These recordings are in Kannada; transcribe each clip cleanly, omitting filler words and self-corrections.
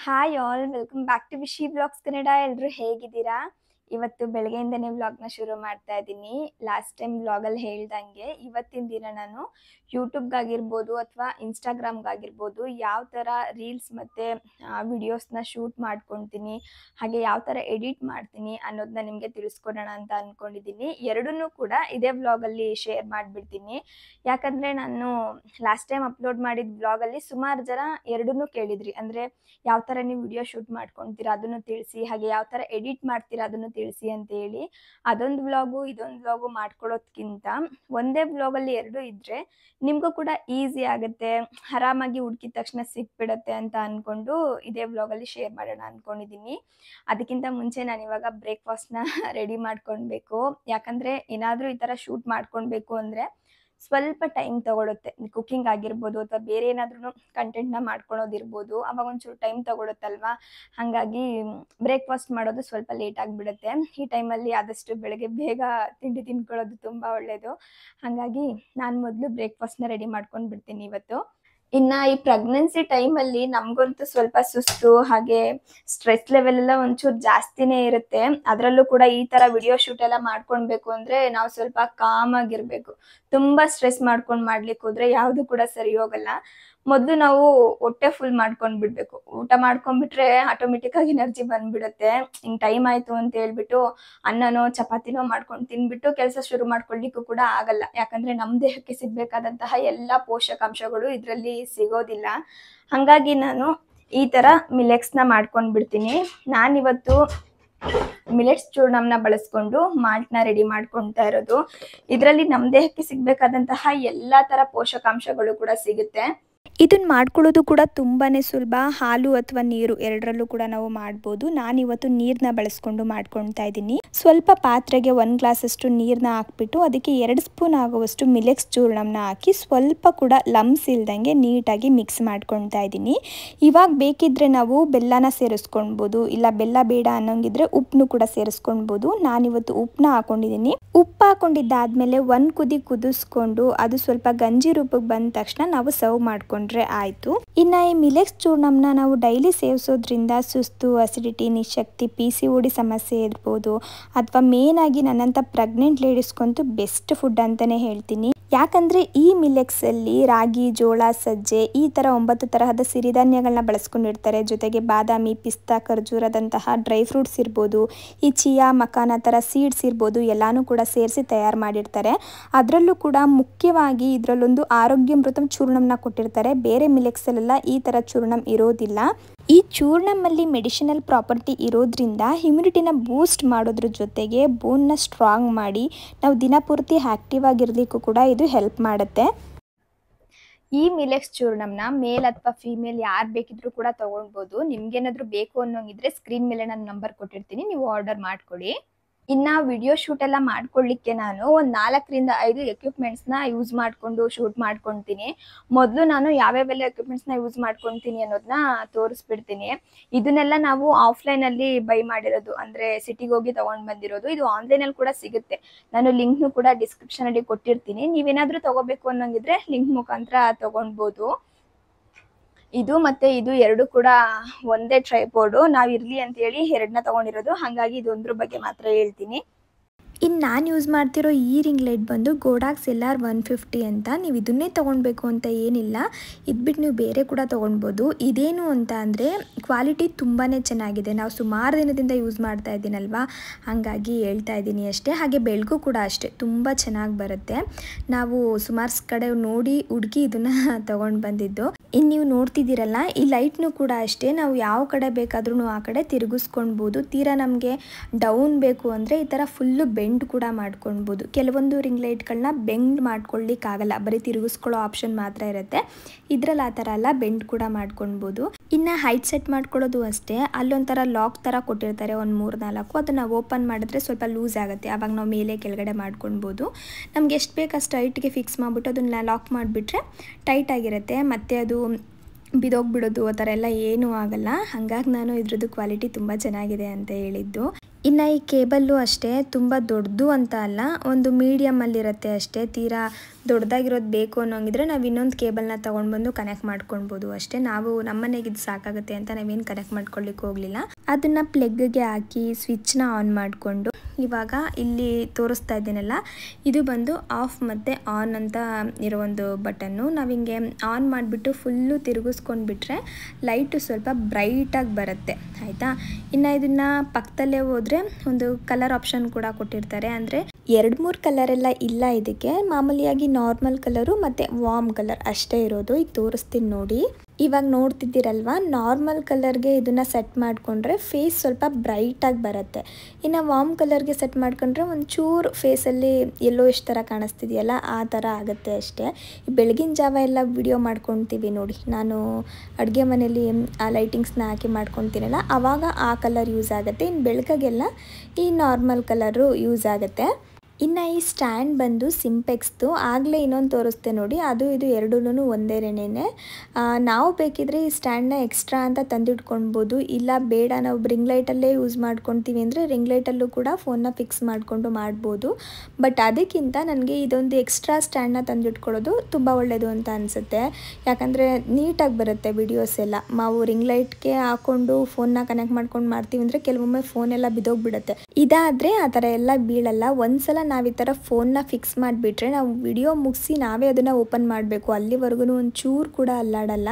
Hi all welcome back to Vishi blogs Kannada. ಎಲ್ಲರೂ ಹೇಗಿದ್ದೀರಾ? ಇವತ್ತು ಬೆಳಗ್ಗೆಯಿಂದನೇ ವ್ಲಾಗ್ನ ಶುರು ಮಾಡ್ತಾ ಇದ್ದೀನಿ. ಲಾಸ್ಟ್ ಟೈಮ್ ವ್ಲಾಗಲ್ಲಿ ಹೇಳ್ದಂಗೆ ಇವತ್ತಿನ ದಿನ ನಾನು ಯೂಟ್ಯೂಬ್ಗಾಗಿರ್ಬೋದು ಅಥವಾ ಇನ್ಸ್ಟಾಗ್ರಾಮ್ಗಾಗಿರ್ಬೋದು ಯಾವ ಥರ ರೀಲ್ಸ್ ಮತ್ತು ವಿಡಿಯೋಸ್ನ ಶೂಟ್ ಮಾಡ್ಕೊತೀನಿ, ಹಾಗೆ ಯಾವ ಥರ ಎಡಿಟ್ ಮಾಡ್ತೀನಿ ಅನ್ನೋದನ್ನ ನಿಮಗೆ ತಿಳಿಸ್ಕೊಡೋಣ ಅಂತ ಅಂದ್ಕೊಂಡಿದ್ದೀನಿ. ಎರಡನ್ನೂ ಕೂಡ ಇದೇ ವ್ಲಾಗಲ್ಲಿ ಶೇರ್ ಮಾಡಿಬಿಡ್ತೀನಿ. ಯಾಕಂದರೆ ನಾನು ಲಾಸ್ಟ್ ಟೈಮ್ ಅಪ್ಲೋಡ್ ಮಾಡಿದ ವ್ಲಾಗಲ್ಲಿ ಸುಮಾರು ಜನ ಎರಡನ್ನೂ ಕೇಳಿದ್ರಿ. ಅಂದರೆ ಯಾವ ಥರ ನೀವು ವಿಡಿಯೋ ಶೂಟ್ ಮಾಡ್ಕೊತೀರಾ ಅದನ್ನು ತಿಳಿಸಿ, ಹಾಗೆ ಯಾವ ಥರ ಎಡಿಟ್ ಮಾಡ್ತೀರಾ ಅದನ್ನು ತಿಳಿಸಿ ಅಂತ ಹೇಳಿ. ಅದೊಂದು ವ್ಲಾಗು ಇದೊಂದು ವ್ಲಾಗು ಮಾಡ್ಕೊಳ್ಳೋದ್ಕಿಂತ ಒಂದೇ ವ್ಲಾಗಲ್ಲಿ ಎರಡು ಇದ್ದರೆ ನಿಮಗೂ ಕೂಡ ಈಸಿ ಆಗುತ್ತೆ, ಆರಾಮಾಗಿ ಹುಡುಕಿದ ತಕ್ಷಣ ಸಿಕ್ಬಿಡುತ್ತೆ ಅಂತ ಅಂದ್ಕೊಂಡು ಇದೇ ವ್ಲಾಗಲ್ಲಿ ಶೇರ್ ಮಾಡೋಣ ಅಂದ್ಕೊಂಡಿದ್ದೀನಿ. ಅದಕ್ಕಿಂತ ಮುಂಚೆ ನಾನು ಇವಾಗ ಬ್ರೇಕ್ಫಾಸ್ಟ್ನ ರೆಡಿ ಮಾಡ್ಕೊಳ್ಬೇಕು. ಯಾಕಂದರೆ ಏನಾದರೂ ಈ ಥರ ಶೂಟ್ ಮಾಡ್ಕೊಳ್ಬೇಕು ಅಂದರೆ ಸ್ವಲ್ಪ ಟೈಮ್ ತಗೊಳುತ್ತೆ. ಕುಕ್ಕಿಂಗ್ ಆಗಿರ್ಬೋದು ಅಥವಾ ಬೇರೆ ಏನಾದ್ರೂ ಕಂಟೆಂಟ್ನ ಮಾಡ್ಕೊಳೋದಿರ್ಬೋದು, ಅವಾಗ ಒಂಚೂರು ಟೈಮ್ ತಗೊಳುತ್ತಲ್ವಾ. ಹಾಗಾಗಿ ಬ್ರೇಕ್ಫಾಸ್ಟ್ ಮಾಡೋದು ಸ್ವಲ್ಪ ಲೇಟ್ ಆಗಿಬಿಡುತ್ತೆ. ಈ ಟೈಮಲ್ಲಿ ಆದಷ್ಟು ಬೆಳಗ್ಗೆ ಬೇಗ ತಿಂಡಿ ತಿನ್ಕೊಳ್ಳೋದು ತುಂಬ ಒಳ್ಳೆಯದು. ಹಾಗಾಗಿ ನಾನು ಮೊದಲು ಬ್ರೇಕ್ಫಾಸ್ಟ್ನ ರೆಡಿ ಮಾಡ್ಕೊಂಡು ಬಿಡ್ತೀನಿ ಇವತ್ತು. ಇನ್ನು ಈ ಪ್ರೆಗ್ನೆನ್ಸಿ ಟೈಮಲ್ಲಿ ನಮಗಂತೂ ಸ್ವಲ್ಪ ಸುಸ್ತು ಹಾಗೆ ಸ್ಟ್ರೆಸ್ ಲೆವೆಲ್ ಎಲ್ಲ ಒಂಚೂರು ಜಾಸ್ತಿನೇ ಇರುತ್ತೆ. ಅದರಲ್ಲೂ ಕೂಡ ಈ ಥರ ವಿಡಿಯೋ ಶೂಟ್ ಎಲ್ಲ ಮಾಡ್ಕೊಳ್ಬೇಕು ಅಂದರೆ ನಾವು ಸ್ವಲ್ಪ ಕಾಮ್ ಆಗಿರಬೇಕು. ತುಂಬ ಸ್ಟ್ರೆಸ್ ಮಾಡ್ಕೊಂಡು ಮಾಡ್ಲಿಕ್ಕೆ ಹೋದರೆ ಯಾವುದು ಕೂಡ ಸರಿ ಹೋಗಲ್ಲ. ಮೊದಲು ನಾವು ಹೊಟ್ಟೆ ಫುಲ್ ಮಾಡ್ಕೊಂಡು ಬಿಡಬೇಕು. ಊಟ ಮಾಡ್ಕೊಂಡ್ಬಿಟ್ರೆ ಆಟೋಮೆಟಿಕ್ಕಾಗಿ ಎನರ್ಜಿ ಬಂದ್ಬಿಡುತ್ತೆ. ಹಿಂಗೆ ಟೈಮ್ ಆಯಿತು ಅಂತ ಹೇಳ್ಬಿಟ್ಟು ಅನ್ನನೋ ಚಪಾತಿನೋ ಮಾಡ್ಕೊಂಡು ತಿಂದ್ಬಿಟ್ಟು ಕೆಲಸ ಶುರು ಮಾಡ್ಕೊಳ್ಳಿಕ್ಕೂ ಕೂಡ ಆಗಲ್ಲ. ಯಾಕಂದರೆ ನಮ್ಮ ದೇಹಕ್ಕೆ ಸಿಗಬೇಕಾದಂತಹ ಎಲ್ಲ ಪೋಷಕಾಂಶಗಳು ಇದರಲ್ಲಿ ಸಿಗೋದಿಲ್ಲ. ಹಾಗಾಗಿ ನಾನು ಈ ಥರ ಮಿಲೆಟ್ಸ್ನ ಮಾಡ್ಕೊಂಡು ಬಿಡ್ತೀನಿ. ನಾನಿವತ್ತು ಮಿಲೆಟ್ಸ್ ಚೂರ್ಣಂನ ಬಳಸ್ಕೊಂಡು ಮಾಲ್ಟ್ನ ರೆಡಿ ಮಾಡ್ಕೊಳ್ತಾ ಇರೋದು. ಇದರಲ್ಲಿ ನಮ್ಮ ದೇಹಕ್ಕೆ ಸಿಗಬೇಕಾದಂತಹ ಎಲ್ಲ ಥರ ಪೋಷಕಾಂಶಗಳು ಕೂಡ ಸಿಗುತ್ತೆ. ಇದನ್ನು ಮಾಡ್ಕೊಳ್ಳೋದು ಕೂಡ ತುಂಬಾ ಸುಲಭ. ಹಾಲು ಅಥವಾ ನೀರು ಎರಡರಲ್ಲೂ ಕೂಡ ನಾವು ಮಾಡ್ಬೋದು. ನಾನಿವತ್ತು ನೀರನ್ನ ಬಳಸ್ಕೊಂಡು ಮಾಡ್ಕೊಳ್ತಾ ಇದ್ದೀನಿ. ಸ್ವಲ್ಪ ಪಾತ್ರೆಗೆ 1 ಗ್ಲಾಸಷ್ಟು ನೀರನ್ನ ಹಾಕ್ಬಿಟ್ಟು ಅದಕ್ಕೆ 2 ಸ್ಪೂನ್ ಆಗುವಷ್ಟು ಮಿಲೆಟ್ಸ್ ಚೂರ್ಣಂನ ಹಾಕಿ ಸ್ವಲ್ಪ ಕೂಡ ಲಮ್ಸ್ ಇಲ್ದಂಗೆ ನೀಟಾಗಿ ಮಿಕ್ಸ್ ಮಾಡ್ಕೊಳ್ತಾ ಇದ್ದೀನಿ. ಇವಾಗ ಬೇಕಿದ್ರೆ ನಾವು ಬೆಲ್ಲನ ಸೇರಿಸ್ಕೊಳ್ಬೋದು, ಇಲ್ಲ ಬೆಲ್ಲ ಬೇಡ ಅನ್ನೋಂಗಿದ್ರೆ ಉಪ್ಪನ್ನು ಕೂಡ ಸೇರಿಸ್ಕೊಳ್ಬೋದು. ನಾನಿವತ್ತು ಉಪ್ಪನ್ನ ಹಾಕೊಂಡಿದ್ದೀನಿ. ಉಪ್ಪು ಹಾಕೊಂಡಿದ್ದಾದ್ಮೇಲೆ 1 ಕುದಿ ಕುದಿಸ್ಕೊಂಡು ಅದು ಸ್ವಲ್ಪ ಗಂಜಿ ರೂಪಕ್ಕೆ ಬಂದ ತಕ್ಷಣ ನಾವು ಸರ್ವ್ ಮಾಡ್ಕೊಂಡ್ರೆ ಆಯಿತು. ಇನ್ನು ಈ ಮಿಲೆಟ್ಸ್ ಚೂರ್ಣಂನ ನಾವು ಡೈಲಿ ಸೇವಿಸೋದ್ರಿಂದ ಸುಸ್ತು, ಅಸಿಡಿಟಿ, ನಿಶಕ್ತಿ, PCOD ಸಮಸ್ಯೆ ಇರ್ಬೋದು ಅಥವಾ ಮೇನ್ ಆಗಿ ನನ್ನಂಥ ಪ್ರೆಗ್ನೆಂಟ್ ಲೇಡೀಸ್ಗಂತೂ ಬೆಸ್ಟ್ ಫುಡ್ ಅಂತಲೇ ಹೇಳ್ತೀನಿ. ಯಾಕಂದರೆ ಈ ಮಿಲೆಟ್ಸಲ್ಲಿ ರಾಗಿ, ಜೋಳ, ಸಜ್ಜೆ ಈ ಥರ 9 ತರಹದ ಸಿರಿಧಾನ್ಯಗಳನ್ನ ಬಳಸ್ಕೊಂಡಿರ್ತಾರೆ. ಜೊತೆಗೆ ಬಾದಾಮಿ, ಪಿಸ್ತಾ, ಖರ್ಜೂರದಂತಹ ಡ್ರೈ ಫ್ರೂಟ್ಸ್ ಇರ್ಬೋದು, ಈ ಚಿಯಾ, ಮಕಾನ ಥರ ಸೀಡ್ಸ್ ಇರ್ಬೋದು, ಎಲ್ಲನೂ ಕೂಡ ಸೇರಿಸಿ ತಯಾರು ಮಾಡಿರ್ತಾರೆ. ಅದರಲ್ಲೂ ಕೂಡ ಮುಖ್ಯವಾಗಿ ಇದರಲ್ಲೊಂದು ಆರೋಗ್ಯಾಮೃತಂ ಚೂರ್ಣಂನ ಕೊಟ್ಟಿರ್ತಾರೆ. ಬೇರೆ ಮಿಲೆಟ್ಸಲ್ಲೆಲ್ಲ ಈ ಥರ ಚೂರ್ಣಂ ಇರೋದಿಲ್ಲ. ಈ ಚೂರ್ಣಮಲ್ಲಿ ಮೆಡಿಸಿನಲ್ ಪ್ರಾಪರ್ಟಿ ಇರೋದ್ರಿಂದ ಇಮ್ಯುನಿಟಿನ ಬೂಸ್ಟ್ ಮಾಡೋದ್ರ ಜೊತೆಗೆ ಬೋನ್ನ ಸ್ಟ್ರಾಂಗ್ ಮಾಡಿ ನಾವು ದಿನಪೂರ್ತಿ ಆ್ಯಕ್ಟಿವ್ ಆಗಿರಲಿಕ್ಕೂ ಕೂಡ ಇದು ಹೆಲ್ಪ್ ಮಾಡುತ್ತೆ. ಈ ಮಿಲೆಟ್ಸ್ ಚೂರ್ಣಂನ ಮೇಲ್ ಅಥವಾ ಫೀಮೇಲ್ ಯಾರು ಬೇಕಿದ್ರೂ ಕೂಡ ತೊಗೊಳ್ಬೋದು. ನಿಮ್ಗೇನಾದರೂ ಬೇಕು ಅನ್ನೋಂಗಿದ್ರೆ ಸ್ಕ್ರೀನ್ ಮೇಲೆ ನಾನು ನಂಬರ್ ಕೊಟ್ಟಿರ್ತೀನಿ, ನೀವು ಆರ್ಡರ್ ಮಾಡ್ಕೊಳ್ಳಿ. ಇನ್ನು ವಿಡಿಯೋ ಶೂಟ್ ಎಲ್ಲ ಮಾಡ್ಕೊಳ್ಳಿಕ್ಕೆ ನಾನು ಒಂದು 4 ರಿಂದ 5 ಎಕ್ವಿಪ್ಮೆಂಟ್ಸ್ನ ಯೂಸ್ ಮಾಡಿಕೊಂಡು ಶೂಟ್ ಮಾಡ್ಕೊತೀನಿ. ಮೊದಲು ನಾನು ಯಾವ್ಯಾವೆಲ್ಲ ಎಕ್ವಿಪ್ಮೆಂಟ್ಸ್ನ ಯೂಸ್ ಮಾಡ್ಕೊತೀನಿ ಅನ್ನೋದನ್ನ ತೋರಿಸ್ಬಿಡ್ತೀನಿ. ಇದನ್ನೆಲ್ಲ ನಾವು ಆಫ್ಲೈನಲ್ಲಿ ಬೈ ಮಾಡಿರೋದು, ಅಂದರೆ ಸಿಟಿಗೆ ಹೋಗಿ ತೊಗೊಂಡು ಬಂದಿರೋದು. ಇದು ಆನ್ಲೈನಲ್ಲಿ ಕೂಡ ಸಿಗುತ್ತೆ. ನಾನು ಲಿಂಕ್ನು ಕೂಡ ಡಿಸ್ಕ್ರಿಪ್ಷನಲ್ಲಿ ಕೊಟ್ಟಿರ್ತೀನಿ. ನೀವೇನಾದರೂ ತೊಗೋಬೇಕು ಅನ್ನೋಂಗಿದ್ರೆ ಲಿಂಕ್ ಮುಖಾಂತರ ತೊಗೊಳ್ಬೋದು. ಇದು ಮತ್ತು ಇದು ಎರಡು ಕೂಡ ಒಂದೇ ಟ್ರೈಪೋರ್ಡು. ನಾವು ಇರಲಿ ಅಂತೇಳಿ 2ನ ತೊಗೊಂಡಿರೋದು. ಹಾಗಾಗಿ ಇದೊಂದ್ರ ಬಗ್ಗೆ ಮಾತ್ರ ಹೇಳ್ತೀನಿ. ಇನ್ನು ನಾನು ಯೂಸ್ ಮಾಡ್ತಿರೋ ಈ ರಿಂಗ್ ಲೈಟ್ ಬಂದು ಗೋಡಾಕ್ಸ್ LR 150 ಅಂತ. ನೀವು ಇದನ್ನೇ ತೊಗೊಳ್ಬೇಕು ಅಂತ ಏನಿಲ್ಲ, ಇದ್ಬಿಟ್ಟು ನೀವು ಬೇರೆ ಕೂಡ ತೊಗೊಳ್ಬೋದು. ಇದೇನು ಅಂತ ಅಂದರೆ ಕ್ವಾಲಿಟಿ ತುಂಬಾ ಚೆನ್ನಾಗಿದೆ. ನಾವು ಸುಮಾರು ದಿನದಿಂದ ಯೂಸ್ ಮಾಡ್ತಾ ಇದ್ದೀನಲ್ವಾ, ಹಾಗಾಗಿ ಹೇಳ್ತಾ ಇದ್ದೀನಿ ಅಷ್ಟೇ. ಹಾಗೆ ಬೆಳಕು ಕೂಡ ಅಷ್ಟೇ ತುಂಬ ಚೆನ್ನಾಗಿ ಬರುತ್ತೆ. ನಾವು ಸುಮಾರು ಕಡೆ ನೋಡಿ ಹುಡುಕಿ ಇದನ್ನು ತೊಗೊಂಡು ಬಂದಿದ್ದು. ಇನ್ನು ನೀವು ನೋಡ್ತಿದ್ದೀರಲ್ಲ, ಈ ಲೈಟ್ನು ಕೂಡ ಅಷ್ಟೇ. ನಾವು ಯಾವ ಕಡೆ ಬೇಕಾದ್ರೂ ಆ ಕಡೆ ತಿರುಗಿಸ್ಕೊಳ್ಬೋದು. ತೀರಾ ನಮಗೆ ಡೌನ್ ಬೇಕು ಅಂದರೆ ಈ ಥರ ಫುಲ್ಲು ಬೆಂಡ್ ಕೂಡ ಮಾಡ್ಕೊಳ್ಬೋದು. ಕೆಲವೊಂದು ರಿಂಗ್ ಲೈಟ್ಗಳನ್ನ ಬೆಂಡ್ ಮಾಡ್ಕೊಳ್ಳಿಕ್ಕಾಗಲ್ಲ, ಬರೀ ತಿರುಗಿಸ್ಕೊಳ್ಳೋ ಆಪ್ಷನ್ ಮಾತ್ರ ಇರುತ್ತೆ. ಇದರಲ್ಲಿ ಆ ಥರ ಎಲ್ಲ ಬೆಂಡ್ ಕೂಡ ಮಾಡ್ಕೊಳ್ಬೋದು. ಇನ್ನು ಹೈಟ್ ಸೆಟ್ ಮಾಡ್ಕೊಳ್ಳೋದು ಅಷ್ಟೇ. ಅಲ್ಲೊಂಥರ ಲಾಕ್ ಥರ ಕೊಟ್ಟಿರ್ತಾರೆ, ಒಂದು 3-4. ಅದನ್ನು ಓಪನ್ ಮಾಡಿದ್ರೆ ಸ್ವಲ್ಪ ಲೂಸ್ ಆಗುತ್ತೆ. ಆವಾಗ ನಾವು ಮೇಲೆ ಕೆಳಗಡೆ ಮಾಡ್ಕೊಳ್ಬೋದು. ನಮ್ಗೆ ಎಷ್ಟು ಬೇಕು ಅಷ್ಟು ಹೈಟ್ಗೆ ಫಿಕ್ಸ್ ಮಾಡಿಬಿಟ್ಟು ಅದನ್ನು ಲಾಕ್ ಮಾಡಿಬಿಟ್ರೆ ಟೈಟ್ ಆಗಿರುತ್ತೆ. ಮತ್ತು ಅದು ಬಿದೋಗ್ಬಿಡೋದು ಆ ಥರ ಎಲ್ಲ ಏನೂ ಆಗಲ್ಲ. ಹಾಗಾಗಿ ನಾನು ಇದ್ರದ್ದು ಕ್ವಾಲಿಟಿ ತುಂಬ ಚೆನ್ನಾಗಿದೆ ಅಂತ ಹೇಳಿದ್ದು. ಇನ್ನು ಈ ಕೇಬಲ್ಲು ಅಷ್ಟೇ ತುಂಬ ದೊಡ್ಡದು ಅಂತ ಅಲ್ಲ, ಒಂದು ಮೀಡಿಯಮಲ್ಲಿರುತ್ತೆ ಅಷ್ಟೇ. ತೀರಾ ದೊಡ್ಡದಾಗಿರೋದು ಬೇಕು ಅನ್ನೋಂಗಿದ್ರೆ ನಾವು ಇನ್ನೊಂದು ಕೇಬಲ್ನ ತೊಗೊಂಡು ಬಂದು ಕನೆಕ್ಟ್ ಮಾಡ್ಕೊಳ್ಬೋದು ಅಷ್ಟೇ. ನಾವು ನಮ್ಮನೆಗೆ ಇದು ಸಾಕಾಗುತ್ತೆ ಅಂತ ನಾವೇನು ಕನೆಕ್ಟ್ ಮಾಡ್ಕೊಳ್ಳಿಕ್ಕೆ ಹೋಗಲಿಲ್ಲ. ಅದನ್ನು ಪ್ಲಗ್ಗೆ ಹಾಕಿ ಸ್ವಿಚ್ನ ಆನ್ ಮಾಡಿಕೊಂಡು ಇವಾಗ ಇಲ್ಲಿ ತೋರಿಸ್ತಾ ಇದ್ದೀನಲ್ಲ, ಇದು ಬಂದು ಆಫ್ ಮತ್ತು ಆನ್ ಅಂತ ಇರೋ ಒಂದು ಬಟನ್ನು. ನಾವು ಹಿಂಗೆ ಆನ್ ಮಾಡಿಬಿಟ್ಟು ಫುಲ್ಲು ತಿರುಗಿಸ್ಕೊಂಡ್ಬಿಟ್ರೆ ಲೈಟು ಸ್ವಲ್ಪ ಬ್ರೈಟಾಗಿ ಬರುತ್ತೆ, ಆಯಿತಾ. ಇನ್ನು ಇದನ್ನು ಪಕ್ಕದಲ್ಲೇ ಹೋದರೆ ಒಂದು ಕಲರ್ ಆಪ್ಷನ್ ಕೂಡ ಕೊಟ್ಟಿರ್ತಾರೆ. ಅಂದರೆ 2-3 ಕಲರೆಲ್ಲ ಇಲ್ಲ ಇದಕ್ಕೆ, ಮಾಮೂಲಿಯಾಗಿ ನಾರ್ಮಲ್ ಕಲರು ಮತ್ತು ವಾರ್ಮ್ ಕಲರ್ ಅಷ್ಟೇ ಇರೋದು. ಈಗ ತೋರಿಸ್ತೀನಿ ನೋಡಿ. ಇವಾಗ ನೋಡ್ತಿದ್ದೀರಲ್ವ, ನಾರ್ಮಲ್ ಕಲರ್ಗೆ ಇದನ್ನು ಸೆಟ್ ಮಾಡಿಕೊಂಡ್ರೆ ಫೇಸ್ ಸ್ವಲ್ಪ ಬ್ರೈಟಾಗಿ ಬರುತ್ತೆ. ಇನ್ನು ವಾರ್ಮ್ ಕಲರ್ಗೆ ಸೆಟ್ ಮಾಡ್ಕೊಂಡ್ರೆ ಒಂಚೂರು ಫೇಸಲ್ಲಿ ಎಲ್ಲೋ ಇಷ್ಟು ಥರ ಕಾಣಿಸ್ತಿದೆಯಲ್ಲ, ಆ ಥರ ಆಗುತ್ತೆ ಅಷ್ಟೇ. ಬೆಳಗಿನ ಜಾವ ಎಲ್ಲ ವಿಡಿಯೋ ಮಾಡ್ಕೊತೀವಿ ನೋಡಿ, ನಾನು ಅಡುಗೆ ಮನೇಲಿ ಆ ಲೈಟಿಂಗ್ಸ್ನ ಹಾಕಿ ಮಾಡ್ಕೊತೀನಲ್ಲ, ಆವಾಗ ಆ ಕಲರ್ ಯೂಸ್ ಆಗುತ್ತೆ. ಇನ್ನು ಬೆಳಗಾಗೆಲ್ಲ ಈ ನಾರ್ಮಲ್ ಕಲರು ಯೂಸ್ ಆಗುತ್ತೆ. ಇನ್ನು ಈ ಸ್ಟ್ಯಾಂಡ್ ಬಂದು ಸಿಂಪೆಕ್ಸ್ದು, ಆಗಲೇ ಇನ್ನೊಂದು ತೋರಿಸ್ತೆ ನೋಡಿ, ಅದು ಇದು ಎರಡೂ ಒಂದೇನೇ. ನಾವು ಬೇಕಿದ್ರೆ ಈ ಸ್ಟ್ಯಾಂಡ್ನ ಎಕ್ಸ್ಟ್ರಾ ಅಂತ ತಂದಿಟ್ಕೊಳ್ಬೋದು, ಇಲ್ಲ ಬೇಡ ನಾವು ರಿಂಗ್ ಲೈಟಲ್ಲೇ ಯೂಸ್ ಮಾಡ್ಕೊತೀವಿ ಅಂದರೆ ರಿಂಗ್ ಲೈಟಲ್ಲೂ ಕೂಡ ಫೋನ್ನ ಫಿಕ್ಸ್ ಮಾಡಿಕೊಂಡು ಮಾಡ್ಬೋದು. ಬಟ್ ಅದಕ್ಕಿಂತ ನನಗೆ ಇದೊಂದು ಎಕ್ಸ್ಟ್ರಾ ಸ್ಟ್ಯಾಂಡ್ನ ತಂದಿಟ್ಕೊಳ್ಳೋದು ತುಂಬ ಒಳ್ಳೆಯದು ಅಂತ ಅನಿಸುತ್ತೆ. ಯಾಕಂದರೆ ನೀಟಾಗಿ ಬರುತ್ತೆ ವಿಡಿಯೋಸ್ ಎಲ್ಲ. ನಾವು ರಿಂಗ್ ಲೈಟ್ಗೆ ಹಾಕ್ಕೊಂಡು ಫೋನ್ನ ಕನೆಕ್ಟ್ ಮಾಡ್ಕೊಂಡು ಮಾಡ್ತೀವಿ ಅಂದರೆ ಕೆಲವೊಮ್ಮೆ ಫೋನೆಲ್ಲ ಬಿದ್ದೋಗ್ಬಿಡುತ್ತೆ. ಇದಾದರೆ ಆ ಥರ ಎಲ್ಲ ಬೀಳಲ್ಲ. ಒಂದ್ಸಲ ನಾವು ಈ ಥರ ಫೋನ್ನ ಫಿಕ್ಸ್ ಮಾಡಿಬಿಟ್ರೆ ನಾವು ವಿಡಿಯೋ ಮುಗಿಸಿ ನಾವೇ ಅದನ್ನು ಓಪನ್ ಮಾಡಬೇಕು, ಅಲ್ಲಿವರೆಗೂ ಒಂದು ಚೂರು ಕೂಡ ಅಲ್ಲಾಡಲ್ಲ.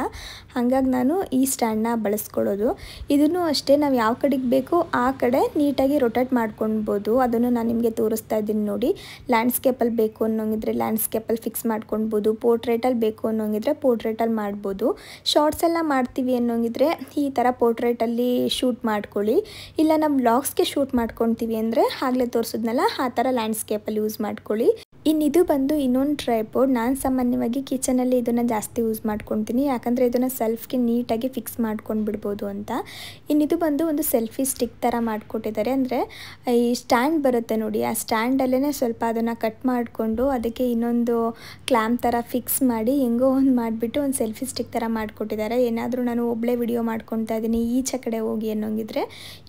ಹಾಗಾಗಿ ನಾನು ಈ ಸ್ಟ್ಯಾಂಡ್ನ ಬಳಸ್ಕೊಳ್ಳೋದು. ಇದನ್ನು ಅಷ್ಟೇ, ನಾವು ಯಾವ ಕಡೆಗೆ ಬೇಕೋ ಆ ಕಡೆ ನೀಟಾಗಿ ರೊಟೇಟ್ ಮಾಡ್ಕೊಳ್ಬೋದು. ಅದನ್ನು ನಾನು ನಿಮಗೆ ತೋರಿಸ್ತಾ ಇದ್ದೀನಿ ನೋಡಿ. ಲ್ಯಾಂಡ್ಸ್ಕೇಪಲ್ಲಿ ಬೇಕು ಅನ್ನೋಂಗಿದ್ರೆ ಲ್ಯಾಂಡ್ಸ್ಕೇಪಲ್ಲಿ ಫಿಕ್ಸ್ ಮಾಡ್ಕೊಳ್ಬೋದು, ಪೋರ್ಟ್ರೇಟಲ್ಲಿ ಬೇಕು ಅನ್ನೋಂಗಿದ್ರೆ ಪೋರ್ಟ್ರೇಟಲ್ಲಿ ಮಾಡ್ಬೋದು. ಶಾರ್ಟ್ಸ್ ಎಲ್ಲ ಮಾಡ್ತೀವಿ ಅನ್ನೋಂಗಿದ್ರೆ ಈ ಥರ ಪೋರ್ಟ್ರೇಟಲ್ಲಿ ಶೂಟ್ ಮಾಡ್ಕೊಳ್ಳಿ. ಇಲ್ಲ ನಾವು ವ್ಲಾಗ್ಸ್ಗೆ ಶೂಟ್ ಮಾಡ್ಕೊತೀವಿ ಅಂದರೆ ಆಗಲೇ ತೋರಿಸಿದ್ನಲ್ಲ ಆ ಥರ ಲ್ಯಾಂಡ್ಸ್ಕೇಪಲ್ಲಿ ಯೂಸ್ ಮಾಡ್ಕೊಳ್ಳಿ. ಇನ್ನಿದು ಬಂದು ಇನ್ನೊಂದು ಟ್ರೈಪೋಡ್. ನಾನು ಸಾಮಾನ್ಯವಾಗಿ ಕಿಚನಲ್ಲಿ ಇದನ್ನು ಜಾಸ್ತಿ ಯೂಸ್ ಮಾಡ್ಕೊತೀನಿ, ಯಾಕಂದರೆ ಇದನ್ನು ಸೆಲ್ಫ್ಗೆ ನೀಟಾಗಿ ಫಿಕ್ಸ್ ಮಾಡ್ಕೊಂಡು ಬಿಡ್ಬೋದು ಅಂತ. ಇನ್ನಿದು ಬಂದು ಒಂದು ಸೆಲ್ಫಿ ಸ್ಟಿಕ್ ಥರ ಮಾಡಿಕೊಟ್ಟಿದ್ದಾರೆ. ಅಂದರೆ ಈ ಸ್ಟ್ಯಾಂಡ್ ಬರುತ್ತೆ ನೋಡಿ, ಆ ಸ್ಟ್ಯಾಂಡಲ್ಲೇ ಸ್ವಲ್ಪ ಅದನ್ನು ಕಟ್ ಮಾಡಿಕೊಂಡು ಅದಕ್ಕೆ ಇನ್ನೊಂದು ಕ್ಲ್ಯಾಂಪ್ ಥರ ಫಿಕ್ಸ್ ಮಾಡಿ ಹೆಂಗೋ ಒಂದು ಮಾಡಿಬಿಟ್ಟು ಒಂದು ಸೆಲ್ಫಿ ಸ್ಟಿಕ್ ಥರ ಮಾಡಿಕೊಟ್ಟಿದ್ದಾರೆ. ಏನಾದರೂ ನಾನು ಒಬ್ಬಳೇ ವಿಡಿಯೋ ಮಾಡ್ಕೊತಾ ಇದ್ದೀನಿ ಈಚೆ ಕಡೆ ಹೋಗಿ ಅನ್ನೋಂಗಿದ್ರೆ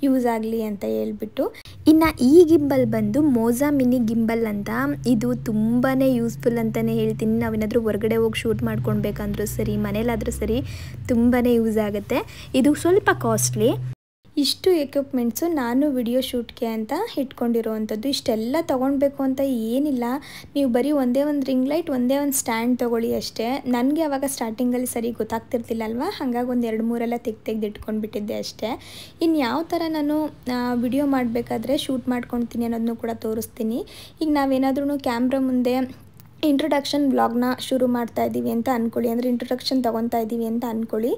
ಯೂಸ್ ಆಗಲಿ ಅಂತ ಹೇಳ್ಬಿಟ್ಟು. ಇನ್ನು ಈ ಗಿಂಬಲ್ ಬಂದು ಮೋಜಾ ಮಿನಿ ಗಿಂಬಲ್ ಅಂತ. ಇದು ತುಂಬಾ ಯೂಸ್ಫುಲ್ ಅಂತಲೇ ಹೇಳ್ತೀನಿ. ನಾವೇನಾದರೂ ಹೊರಗಡೆ ಹೋಗಿ ಶೂಟ್ ಮಾಡ್ಕೊಳ್ಬೇಕಂದ್ರೂ ಸರಿ, ಮನೇಲಾದರೂ ಸರಿ ತುಂಬಾ ಯೂಸ್ ಆಗುತ್ತೆ. ಇದು ಸ್ವಲ್ಪ ಕಾಸ್ಟ್ಲಿ. ಇಷ್ಟು ಎಕ್ವಿಪ್ಮೆಂಟ್ಸು ನಾನು ವಿಡಿಯೋ ಶೂಟ್ಗೆ ಅಂತ ಇಟ್ಕೊಂಡಿರೋವಂಥದ್ದು. ಇಷ್ಟೆಲ್ಲ ತೊಗೊಳ್ಬೇಕು ಅಂತ ಏನಿಲ್ಲ, ನೀವು ಬರೀ ಒಂದೇ ಒಂದು ರಿಂಗ್ ಲೈಟ್, ಒಂದೇ ಒಂದು ಸ್ಟ್ಯಾಂಡ್ ತೊಗೊಳ್ಳಿ ಅಷ್ಟೇ. ನನಗೆ ಆವಾಗ ಸ್ಟಾರ್ಟಿಂಗಲ್ಲಿ ಸರಿ ಗೊತ್ತಾಗ್ತಿರ್ತಿಲ್ಲ ಅಲ್ವಾ, ಹಾಗಾಗಿ ಒಂದು 2-3 ತೆಗೆದು ಇಟ್ಕೊಂಡ್ಬಿಟ್ಟಿದ್ದೆ ಅಷ್ಟೇ. ಇನ್ನು ಯಾವ ಥರ ನಾನು ವಿಡಿಯೋ ಮಾಡಬೇಕಾದ್ರೆ ಶೂಟ್ ಮಾಡ್ಕೊತೀನಿ ಅನ್ನೋದನ್ನು ಕೂಡ ತೋರಿಸ್ತೀನಿ. ಈಗ ನಾವೇನಾದ್ರೂ ಕ್ಯಾಮ್ರಾ ಮುಂದೆ ಇಂಟ್ರೊಡಕ್ಷನ್ ವ್ಲಾಗ್ನ ಶುರು ಮಾಡ್ತಾ ಇದ್ದೀವಿ ಅಂತ ಅಂದ್ಕೊಳ್ಳಿ, ಅಂದರೆ ಇಂಟ್ರೊಡಕ್ಷನ್ ತೊಗೊತಾ ಇದ್ದೀವಿ ಅಂತ ಅಂದ್ಕೊಳ್ಳಿ.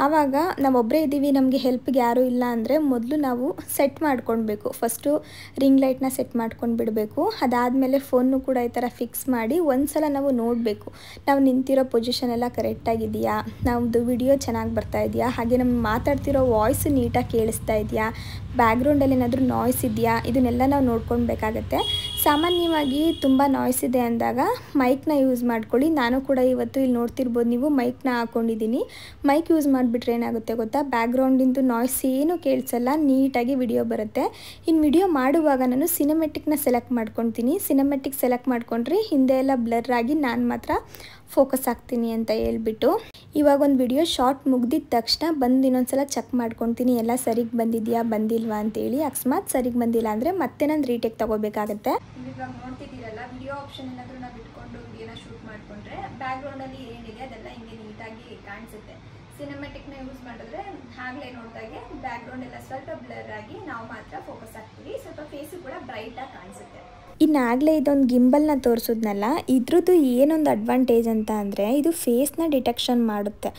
ಆವಾಗ ನಾವೊಬ್ಬರೇ ಇದ್ದೀವಿ, ನಮಗೆ ಹೆಲ್ಪ್ಗೆ ಯಾರೂ ಇಲ್ಲ ಅಂದರೆ ಮೊದಲು ನಾವು ಸೆಟ್ ಮಾಡ್ಕೊಳ್ಬೇಕು. ಫಸ್ಟು ರಿಂಗ್ ಲೈಟ್ನ ಸೆಟ್ ಮಾಡ್ಕೊಂಡು ಬಿಡಬೇಕು. ಅದಾದಮೇಲೆ ಫೋನ್ನು ಕೂಡ ಈ ಥರ ಫಿಕ್ಸ್ ಮಾಡಿ ಒಂದು ಸಲ ನಾವು ನೋಡಬೇಕು, ನಾವು ನಿಂತಿರೋ ಪೊಸಿಷನ್ ಎಲ್ಲ ಕರೆಕ್ಟಾಗಿದೆಯಾ, ನಮ್ಮದು ವಿಡಿಯೋ ಚೆನ್ನಾಗಿ ಬರ್ತಾ ಇದೆಯಾ, ಹಾಗೆ ನಮ್ಮ ಮಾತಾಡ್ತಿರೋ ವಾಯ್ಸು ನೀಟಾಗಿ ಕೇಳಿಸ್ತಾ ಇದೆಯಾ, ಬ್ಯಾಕ್ಗ್ರೌಂಡಲ್ಲಿ ಏನಾದರೂ ನಾಯ್ಸ್ ಇದೆಯಾ, ಇದನ್ನೆಲ್ಲ ನಾವು ನೋಡ್ಕೊಳ್ಬೇಕಾಗತ್ತೆ. ಸಾಮಾನ್ಯವಾಗಿ ತುಂಬ ನಾಯ್ಸ್ ಇದೆ ಅಂದಾಗ ಮೈಕ್ನ ಯೂಸ್ ಮಾಡ್ಕೊಳ್ಳಿ. ನಾನು ಕೂಡ ಇವತ್ತು ಇಲ್ಲಿ ನೋಡ್ತಿರ್ಬೋದು ನೀವು ಮೈಕ್ನ ಹಾಕ್ಕೊಂಡಿದ್ದೀನಿ. ಮೈಕ್ ಯೂಸ್ ಮಾಡಿಬಿಟ್ರೆ ಏನಾಗುತ್ತೆ ಗೊತ್ತಾ, ಬ್ಯಾಕ್ಗ್ರೌಂಡಿಂದು ನಾಯ್ಸ್ ಏನೂ ಕೇಳಿಸಲ್ಲ, ನೀಟಾಗಿ ವಿಡಿಯೋ ಬರುತ್ತೆ. ಇನ್ನು ವಿಡಿಯೋ ಮಾಡುವಾಗ ನಾನು ಸಿನಿಮೆಟಿಕ್ನ ಸೆಲೆಕ್ಟ್ ಮಾಡ್ಕೊತೀನಿ. ಸಿನಿಮೆಟಿಕ್ ಸೆಲೆಕ್ಟ್ ಮಾಡ್ಕೊಂಡ್ರೆ ಹಿಂದೆ ಎಲ್ಲ ಬ್ಲರ್ ಆಗಿ ನಾನು ಮಾತ್ರ ಫೋಕಸ್ ಆಗ್ತೀನಿ ಅಂತ ಹೇಳ್ಬಿಟ್ಟು. ಇವಾಗ ಒಂದು ವಿಡಿಯೋ ಶಾರ್ಟ್ ಮುಗ್ದಿದ ತಕ್ಷಣ ಬಂದು ಇನ್ನೊಂದ್ಸಲ ಚೆಕ್ ಮಾಡ್ಕೊತೀನಿ ಎಲ್ಲ ಸರಿಗೆ ಬಂದಿದೆಯಾ ಬಂದಿಲ್ವಾ ಅಂತೇಳಿ. ಅಕಸ್ಮಾತ್ ಸರಿಗೆ ಬಂದಿಲ್ಲ ಅಂದರೆ ಮತ್ತೆ ನಾನು ರೀಟೇಕ್ ತೊಗೋಬೇಕಾಗತ್ತೆ. ಇವಾಗ ನೋಡ್ತಿದ್ದೀರಲ್ಲ, ವಿಡಿಯೋ ಆಪ್ಷನ್ ಏನಾದರೂ ನಾವು ಇಟ್ಕೊಂಡು ವಿಡಿಯೋನ ಶೂಟ್ ಮಾಡಿಕೊಂಡ್ರೆ ಬ್ಯಾಕ್ಗ್ರೌಂಡಲ್ಲಿ ಏನಿದೆ ಅದೆಲ್ಲ ಹಿಂಗೆ ನೀಟಾಗಿ ಕಾಣಿಸುತ್ತೆ. ಸಿನಿಮೆಟಿಕ್ನ ಯೂಸ್ ಮಾಡಿದ್ರೆ ಆಗಲೇ ನೋಡಿದಾಗೆ ಬ್ಯಾಕ್ಗ್ರೌಂಡ್ ಎಲ್ಲ ಸ್ವಲ್ಪ ಬ್ಲರ್ ಆಗಿ ನಾವು ಮಾತ್ರ ಫೋಕಸ್ ಆಗ್ತೀವಿ, ಸ್ವಲ್ಪ ಫೇಸು ಕೂಡ ಬ್ರೈಟಾಗಿ ಕಾಣಿಸುತ್ತೆ. ಇನ್ನಾಗಲೇ ಇದೊಂದು ಗಿಂಬಲ್ನ ತೋರಿಸಿದ್ನಲ್ಲ, ಇದ್ರದ್ದು ಏನೊಂದು ಅಡ್ವಾಂಟೇಜ್ ಅಂತ ಅಂದರೆ ಇದು ಫೇಸ್ನ ಡಿಟೆಕ್ಷನ್ ಮಾಡುತ್ತೆ.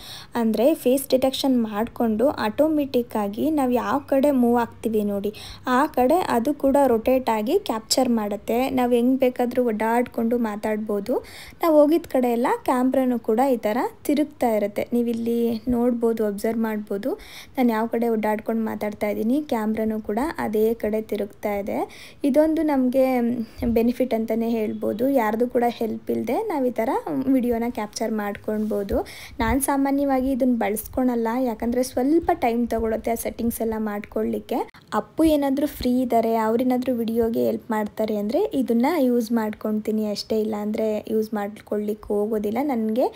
ಅಂದರೆ ಫೇಸ್ ಡಿಟೆಕ್ಷನ್ ಮಾಡಿಕೊಂಡು ಆಟೋಮೆಟಿಕ್ಕಾಗಿ ನಾವು ಯಾವ ಕಡೆ ಮೂವ್ ಆಗ್ತೀವಿ ನೋಡಿ ಆ ಕಡೆ ಅದು ಕೂಡ ರೊಟೇಟ್ ಆಗಿ ಕ್ಯಾಪ್ಚರ್ ಮಾಡುತ್ತೆ. ನಾವು ಹೆಂಗೆ ಬೇಕಾದರೂ ಓಡಾಡಿಕೊಂಡು ಮಾತಾಡ್ಬೋದು. ನಾವು ಹೋಗಿದ್ದ ಕಡೆ ಎಲ್ಲ ಕ್ಯಾಮ್ರಾನು ಕೂಡ ಈ ಥರ ತಿರುಗ್ತಾ ಇರುತ್ತೆ. ನೀವಿಲ್ಲಿ ನೋಡ್ಬೋದು, ಅಬ್ಸರ್ವ್ ಮಾಡ್ಬೋದು. ನಾನು ಯಾವ ಕಡೆ ಓಡಾಡ್ಕೊಂಡು ಮಾತಾಡ್ತಾ ಇದ್ದೀನಿ, ಕ್ಯಾಮ್ರಾನು ಕೂಡ ಅದೇ ಕಡೆ ತಿರುಗ್ತಾ ಇದೆ. ಇದೊಂದು ನಮಗೆ ಬೆನಿಫಿಟ್ ಅಂತಲೇ ಹೇಳ್ಬೋದು. ಯಾರ್ದು ಕೂಡ ಹೆಲ್ಪ್ ಇಲ್ಲದೆ ನಾವು ಈ ಥರ ವಿಡಿಯೋನ ಕ್ಯಾಪ್ಚರ್ ಮಾಡ್ಕೊಳ್ಬೋದು. ನಾನು ಸಾಮಾನ್ಯವಾಗಿ ಇದನ್ನು ಬಳಸ್ಕೊಳಲ್ಲ, ಯಾಕಂದರೆ ಸ್ವಲ್ಪ ಟೈಮ್ ತೊಗೊಳುತ್ತೆ ಆ ಸೆಟ್ಟಿಂಗ್ಸ್ ಎಲ್ಲ ಮಾಡ್ಕೊಳ್ಳಿಕ್ಕೆ. ಅಪ್ಪು ಏನಾದರೂ ಫ್ರೀ ಇದ್ದಾರೆ, ಅವ್ರೇನಾದರೂ ವಿಡಿಯೋಗೆ ಹೆಲ್ಪ್ ಮಾಡ್ತಾರೆ ಅಂದರೆ ಇದನ್ನು ಯೂಸ್ ಮಾಡ್ಕೊತೀನಿ ಅಷ್ಟೇ, ಇಲ್ಲ ಅಂದರೆ ಯೂಸ್ ಮಾಡ್ಕೊಳ್ಳಿಕ್ಕೆ ಹೋಗೋದಿಲ್ಲ. ನನಗೆ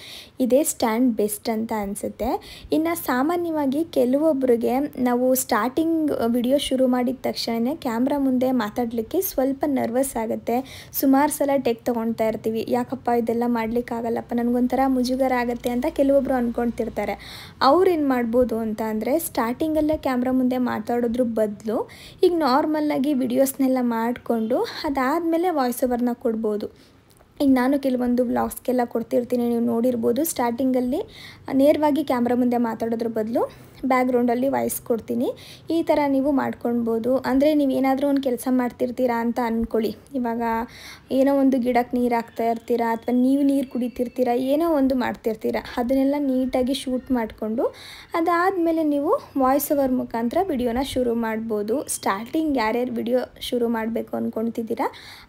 ಇದೇ ಸ್ಟ್ಯಾಂಡ್ ಬೆಸ್ಟ್ ಅಂತ ಅನಿಸುತ್ತೆ. ಇನ್ನು ಸಾಮಾನ್ಯವಾಗಿ ಕೆಲವೊಬ್ಬರಿಗೆ ನಾವು ಸ್ಟಾರ್ಟಿಂಗ್ ವಿಡಿಯೋ ಶುರು ಮಾಡಿದ ತಕ್ಷಣ ಕ್ಯಾಮ್ರಾ ಮುಂದೆ ಮಾತಾಡಲಿಕ್ಕೆ ಸ್ವಲ್ಪ ನರ್ವಸ್ ಆಗುತ್ತೆ. ಸುಮಾರು ಸಲ ಟೇಕ್ ತೊಗೊಳ್ತಾ ಇರ್ತೀವಿ, ಯಾಕಪ್ಪ ಇದೆಲ್ಲ ಮಾಡಲಿಕ್ಕಾಗಲ್ಲಪ್ಪ, ನನಗೊಂಥರ ಮುಜುಗರ ಆಗುತ್ತೆ ಅಂತ ಕೆಲವೊಬ್ಬರು ಅಂದ್ಕೊಳ್ತಿರ್ತಾರೆ. ಅವ್ರೇನು ಮಾಡ್ಬೋದು ಅಂತ ಅಂದರೆ ಸ್ಟಾರ್ಟಿಂಗಲ್ಲೇ ಕ್ಯಾಮ್ರಾ ಮುಂದೆ ಮಾತಾಡೋದ್ರ ಬದಲು ಈಗ ನಾರ್ಮಲ್ಲಾಗಿ ವಿಡಿಯೋಸ್ನೆಲ್ಲ ಮಾಡಿಕೊಂಡು ಅದಾದಮೇಲೆ ವಾಯ್ಸ್ ಓವರ್ನ ಕೊಡ್ಬೋದು. ಈಗ ನಾನು ಕೆಲವೊಂದು ವ್ಲಾಗ್ಸ್ಗೆಲ್ಲ ಕೊಡ್ತಿರ್ತೀನಿ, ನೀವು ನೋಡಿರ್ಬೋದು. ಸ್ಟಾರ್ಟಿಂಗಲ್ಲಿ ನೇರವಾಗಿ ಕ್ಯಾಮ್ರಾ ಮುಂದೆ ಮಾತಾಡೋದ್ರ ಬದಲು ಬ್ಯಾಕ್ಗ್ರೌಂಡಲ್ಲಿ ವಾಯ್ಸ್ ಕೊಡ್ತೀನಿ. ಈ ಥರ ನೀವು ಮಾಡ್ಕೊಳ್ಬೋದು. ಅಂದರೆ ನೀವೇನಾದರೂ ಒಂದು ಕೆಲಸ ಮಾಡ್ತಿರ್ತೀರಾ ಅಂತ ಅಂದ್ಕೊಳ್ಳಿ. ಇವಾಗ ಏನೋ ಒಂದು ಗಿಡಕ್ಕೆ ನೀರು ಹಾಕ್ತಾ ಇರ್ತೀರಾ, ಅಥವಾ ನೀವು ನೀರು ಕುಡಿತಿರ್ತೀರಾ, ಏನೋ ಒಂದು ಮಾಡ್ತಿರ್ತೀರಾ, ಅದನ್ನೆಲ್ಲ ನೀಟಾಗಿ ಶೂಟ್ ಮಾಡಿಕೊಂಡು ಅದಾದಮೇಲೆ ನೀವು ವಾಯ್ಸ್ ಓವರ್ ಮುಖಾಂತರ ವಿಡಿಯೋನ ಶುರು ಮಾಡ್ಬೋದು. ಸ್ಟಾರ್ಟಿಂಗ್ ಯಾರ್ಯಾರು ವಿಡಿಯೋ ಶುರು ಮಾಡಬೇಕು ಅಂದ್ಕೊಳ್ತಿದ್ದೀರಾ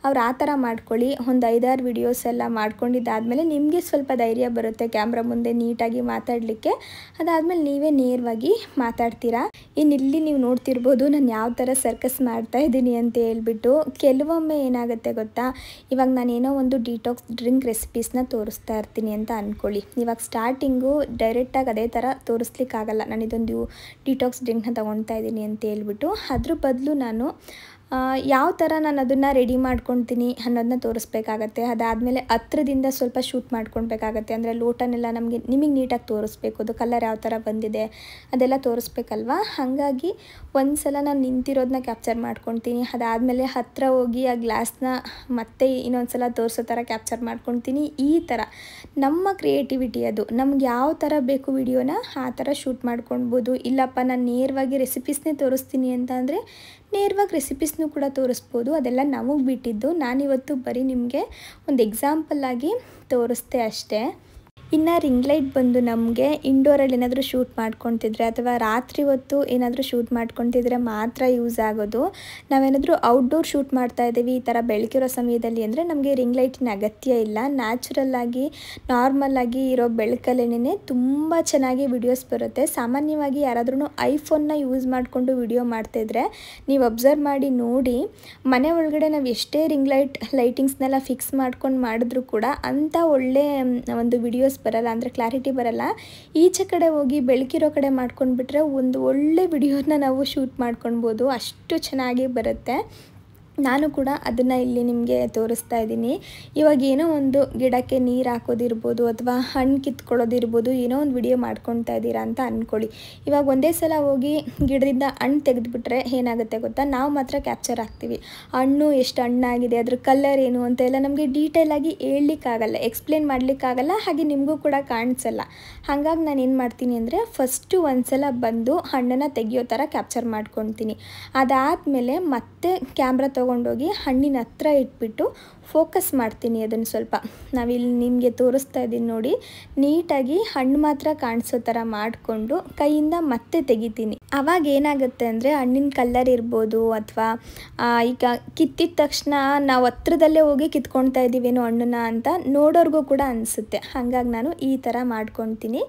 ಅವ್ರು ಆ ಥರ ಮಾಡ್ಕೊಳ್ಳಿ. ಒಂದು 5-6 ವಿಡಿಯೋಸ್ ಎಲ್ಲ ಮಾಡ್ಕೊಂಡಿದ್ದಾದಮೇಲೆ ನಿಮಗೆ ಸ್ವಲ್ಪ ಧೈರ್ಯ ಬರುತ್ತೆ ಕ್ಯಾಮ್ರಾ ಮುಂದೆ ನೀಟಾಗಿ ಮಾತಾಡಲಿಕ್ಕೆ. ಅದಾದಮೇಲೆ ನೀವೇ ನೇರವಾಗಿ ಮಾತಾಡ್ತೀರಾ. ಇಲ್ಲಿ ನೀವು ನೋಡ್ತಿರ್ಬೋದು ನಾನು ಯಾವ ಥರ ಸರ್ಕಸ್ ಮಾಡ್ತಾ ಇದ್ದೀನಿ ಅಂತ ಹೇಳ್ಬಿಟ್ಟು. ಕೆಲವೊಮ್ಮೆ ಏನಾಗುತ್ತೆ ಗೊತ್ತಾ, ಇವಾಗ ನಾನೇನೋ ಒಂದು ಡಿಟಾಕ್ಸ್ ಡ್ರಿಂಕ್ ರೆಸಿಪೀಸ್ನ ತೋರಿಸ್ತಾ ಇರ್ತೀನಿ ಅಂತ ಅಂದ್ಕೊಳ್ಳಿ. ಇವಾಗ ಸ್ಟಾರ್ಟಿಂಗು ಡೈರೆಕ್ಟಾಗಿ ಅದೇ ಥರ ತೋರಿಸ್ಲಿಕ್ಕಾಗಲ್ಲ. ನಾನು ಇದೊಂದು ಡಿಟಾಕ್ಸ್ ಡ್ರಿಂಕ್ನ ತೊಗೊಳ್ತಾ ಇದ್ದೀನಿ ಅಂತ ಹೇಳ್ಬಿಟ್ಟು ಅದ್ರ ಬದಲು ನಾನು ಯಾವ ಥರ ನಾನು ಅದನ್ನು ರೆಡಿ ಮಾಡ್ಕೊಳ್ತೀನಿ ಅನ್ನೋದನ್ನ ತೋರಿಸ್ಬೇಕಾಗತ್ತೆ. ಅದಾದಮೇಲೆ ಹತ್ರದಿಂದ ಸ್ವಲ್ಪ ಶೂಟ್ ಮಾಡ್ಕೊಳ್ಬೇಕಾಗತ್ತೆ. ಅಂದರೆ ಲೋಟನೆಲ್ಲ ನಿಮಗೆ ನೀಟಾಗಿ ತೋರಿಸ್ಬೇಕು, ಅದು ಕಲರ್ ಯಾವ ಥರ ಬಂದಿದೆ ಅದೆಲ್ಲ ತೋರಿಸ್ಬೇಕಲ್ವ. ಹಾಗಾಗಿ ಒಂದು ಸಲ ನಾನು ನಿಂತಿರೋದನ್ನ ಕ್ಯಾಪ್ಚರ್ ಮಾಡ್ಕೊಳ್ತೀನಿ. ಅದಾದಮೇಲೆ ಹತ್ತಿರ ಹೋಗಿ ಆ ಗ್ಲಾಸ್ನ ಮತ್ತೆ ಇನ್ನೊಂದು ಸಲ ತೋರಿಸೋ ಥರ ಕ್ಯಾಪ್ಚರ್ ಮಾಡ್ಕೊಳ್ತೀನಿ. ಈ ಥರ ನಮ್ಮ ಕ್ರಿಯೇಟಿವಿಟಿ ಅದು. ನಮ್ಗೆ ಯಾವ ಥರ ಬೇಕು ವಿಡಿಯೋನ ಆ ಥರ ಶೂಟ್ ಮಾಡ್ಕೊಳ್ಬೋದು. ಇಲ್ಲಪ್ಪ ನಾನು ನೇರವಾಗಿ ರೆಸಿಪೀಸ್ನೇ ತೋರಿಸ್ತೀನಿ ಅಂತ ಅಂದರೆ ನೇರವಾಗಿ ರೆಸಿಪೀಸ್ನೂ ಕೂಡ ತೋರಿಸ್ಬೋದು. ಅದೆಲ್ಲ ನಮಗೆ ಬಿಟ್ಟಿದ್ದು. ನಾನಿವತ್ತು ಬರೀ ನಿಮಗೆ ಒಂದು ಎಕ್ಸಾಂಪಲ್ಲಾಗಿ ತೋರಿಸ್ದೆ ಅಷ್ಟೇ. ಇನ್ನು ರಿಂಗ್ ಲೈಟ್ ಬಂದು ನಮಗೆ ಇಂಡೋರಲ್ಲಿ ಏನಾದರೂ ಶೂಟ್ ಮಾಡ್ಕೊತಿದ್ರೆ ಅಥವಾ ರಾತ್ರಿ ಹೊತ್ತು ಏನಾದರೂ ಶೂಟ್ ಮಾಡ್ಕೊತಿದ್ರೆ ಮಾತ್ರ ಯೂಸ್ ಆಗೋದು. ನಾವೇನಾದರೂ ಔಟ್ಡೋರ್ ಶೂಟ್ ಮಾಡ್ತಾ ಇದ್ದೀವಿ ಈ ಥರ ಬೆಳಕಿರೋ ಸಮಯದಲ್ಲಿ ಅಂದರೆ ನಮಗೆ ರಿಂಗ್ ಲೈಟಿನ ಅಗತ್ಯ ಇಲ್ಲ. ನ್ಯಾಚುರಲ್ಲಾಗಿ ನಾರ್ಮಲ್ಲಾಗಿ ಇರೋ ಬೆಳಕಲ್ಲೇ ತುಂಬ ಚೆನ್ನಾಗಿ ವಿಡಿಯೋಸ್ ಬರುತ್ತೆ. ಸಾಮಾನ್ಯವಾಗಿ ಯಾರಾದ್ರೂ ಐಫೋನ್ನ ಯೂಸ್ ಮಾಡಿಕೊಂಡು ವಿಡಿಯೋ ಮಾಡ್ತಾಯಿದ್ರೆ ನೀವು ಅಬ್ಸರ್ವ್ ಮಾಡಿ ನೋಡಿ, ಮನೆ ಒಳಗಡೆ ನಾವು ಎಷ್ಟೇ ರಿಂಗ್ ಲೈಟಿಂಗ್ಸ್ನೆಲ್ಲ ಫಿಕ್ಸ್ ಮಾಡ್ಕೊಂಡು ಮಾಡಿದ್ರೂ ಕೂಡ ಅಂಥ ಒಳ್ಳೆ ಒಂದು ವಿಡಿಯೋಸ್ ಬರಲ್ಲ, ಅಂದರೆ ಕ್ಲಾರಿಟಿ ಬರಲ್ಲ. ಈಚೆ ಕಡೆ ಹೋಗಿ ಬೆಳಕಿರೋ ಕಡೆ ಮಾಡ್ಕೊಂಡ್ಬಿಟ್ರೆ ಒಂದು ಒಳ್ಳೆ ವಿಡಿಯೋನ ನಾವು ಶೂಟ್ ಮಾಡ್ಕೊಳ್ಬೋದು, ಅಷ್ಟು ಚೆನ್ನಾಗಿ ಬರುತ್ತೆ. ನಾನು ಕೂಡ ಅದನ್ನು ಇಲ್ಲಿ ನಿಮಗೆ ತೋರಿಸ್ತಾ ಇದ್ದೀನಿ. ಇವಾಗ ಏನೋ ಒಂದು ಗಿಡಕ್ಕೆ ನೀರು ಹಾಕೋದಿರ್ಬೋದು ಅಥವಾ ಹಣ್ಣು ಕಿತ್ಕೊಳ್ಳೋದಿರ್ಬೋದು, ಏನೋ ಒಂದು ವಿಡಿಯೋ ಮಾಡ್ಕೊತಾ ಇದ್ದೀರಾ ಅಂತ ಅಂದ್ಕೊಳ್ಳಿ. ಇವಾಗ ಒಂದೇ ಸಲ ಹೋಗಿ ಗಿಡದಿಂದ ಹಣ್ಣು ತೆಗೆದುಬಿಟ್ರೆ ಏನಾಗುತ್ತೆ ಗೊತ್ತಾ, ನಾವು ಮಾತ್ರ ಕ್ಯಾಪ್ಚರ್ ಆಗ್ತೀವಿ. ಹಣ್ಣು ಎಷ್ಟು ಹಣ್ಣಾಗಿದೆ, ಅದ್ರ ಕಲರ್ ಏನು ಅಂತ ಎಲ್ಲ ನಮಗೆ ಡೀಟೇಲಾಗಿ ಹೇಳಲಿಕ್ಕಾಗಲ್ಲ, ಎಕ್ಸ್ಪ್ಲೇನ್ ಮಾಡಲಿಕ್ಕಾಗಲ್ಲ, ಹಾಗೆ ನಿಮಗೂ ಕೂಡ ಕಾಣಿಸಲ್ಲ. ಹಾಗಾಗಿ ನಾನು ಏನು ಮಾಡ್ತೀನಿ ಅಂದರೆ ಫಸ್ಟು ಒಂದು ಸಲ ಬಂದು ಹಣ್ಣನ್ನು ತೆಗಿಯೋ ಥರ ಕ್ಯಾಪ್ಚರ್ ಮಾಡ್ಕೊತೀನಿ. ಅದಾದಮೇಲೆ ಮತ್ತೆ ಕ್ಯಾಮ್ರಾ ತೊಗೊಂಡೋಗಿ ಹಣ್ಣಿನ ಹತ್ರ ಇಟ್ಬಿಟ್ಟು ಫೋಕಸ್ ಮಾಡ್ತೀನಿ ಅದನ್ನು ಸ್ವಲ್ಪ. ನಾವಿಲ್ಲಿ ನಿಮಗೆ ತೋರಿಸ್ತಾ ಇದ್ದೀನಿ ನೋಡಿ, ನೀಟಾಗಿ ಹಣ್ಣು ಮಾತ್ರ ಕಾಣಿಸೋ ಥರ ಮಾಡಿಕೊಂಡು ಕೈಯಿಂದ ಮತ್ತೆ ತೆಗಿತೀನಿ. ಆವಾಗ ಏನಾಗುತ್ತೆ ಅಂದರೆ ಹಣ್ಣಿನ ಕಲರ್ ಇರ್ಬೋದು ಅಥವಾ ಈಗ ಕಿತ್ತಿದ ತಕ್ಷಣ ನಾವು ಹತ್ರದಲ್ಲೇ ಹೋಗಿ ಕಿತ್ಕೊಳ್ತಾ ಇದ್ದೀವೇನೋ ಹಣ್ಣನ್ನ ಅಂತ ನೋಡೋರ್ಗೂ ಕೂಡ ಅನಿಸುತ್ತೆ. ಹಾಗಾಗಿ ನಾನು ಈ ಥರ ಮಾಡ್ಕೊತೀನಿ.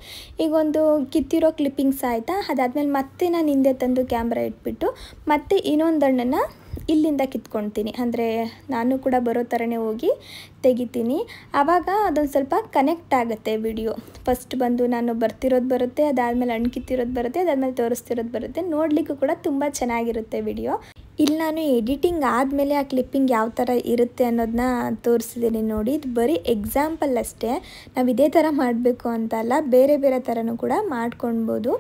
ಈಗ ಒಂದು ಕಿತ್ತಿರೋ ಕ್ಲಿಪ್ಪಿಂಗ್ಸ್ ಆಯಿತಾ, ಅದಾದಮೇಲೆ ಮತ್ತೆ ನಾನು ಹಿಂದೆ ತಂದು ಕ್ಯಾಮ್ರಾ ಇಟ್ಬಿಟ್ಟು ಮತ್ತೆ ಇನ್ನೊಂದು ಹಣ್ಣನ್ನು ಇಲ್ಲಿಂದ ಕಿತ್ಕೊಳ್ತೀನಿ. ಅಂದರೆ ನಾನು ಕೂಡ ಬರೋ ಥರನೇ ಹೋಗಿ ತೆಗಿತೀನಿ. ಆವಾಗ ಅದೊಂದು ಸ್ವಲ್ಪ ಕನೆಕ್ಟ್ ಆಗುತ್ತೆ ವಿಡಿಯೋ. ಫಸ್ಟ್ ಬಂದು ನಾನು ಬರ್ತಿರೋದು ಬರುತ್ತೆ, ಅದಾದಮೇಲೆ ಹಣ್ಣು ಕಿತ್ತಿರೋದು ಬರುತ್ತೆ, ಅದಾದಮೇಲೆ ತೋರಿಸ್ತಿರೋದು ಬರುತ್ತೆ. ನೋಡಲಿಕ್ಕೂ ಕೂಡ ತುಂಬ ಚೆನ್ನಾಗಿರುತ್ತೆ ವಿಡಿಯೋ. ಇಲ್ಲಿ ನಾನು ಎಡಿಟಿಂಗ್ ಆದಮೇಲೆ ಆ ಕ್ಲಿಪ್ಪಿಂಗ್ ಯಾವ ಥರ ಇರುತ್ತೆ ಅನ್ನೋದನ್ನ ತೋರಿಸಿದ್ದೀನಿ ನೋಡಿ. ಇದು ಬರೀ ಎಕ್ಸಾಂಪಲ್ ಅಷ್ಟೇ, ನಾವು ಇದೇ ಥರ ಮಾಡಬೇಕು ಅಂತಲ್ಲ, ಬೇರೆ ಬೇರೆ ಥರನೂ ಕೂಡ ಮಾಡ್ಕೊಳ್ಬೋದು.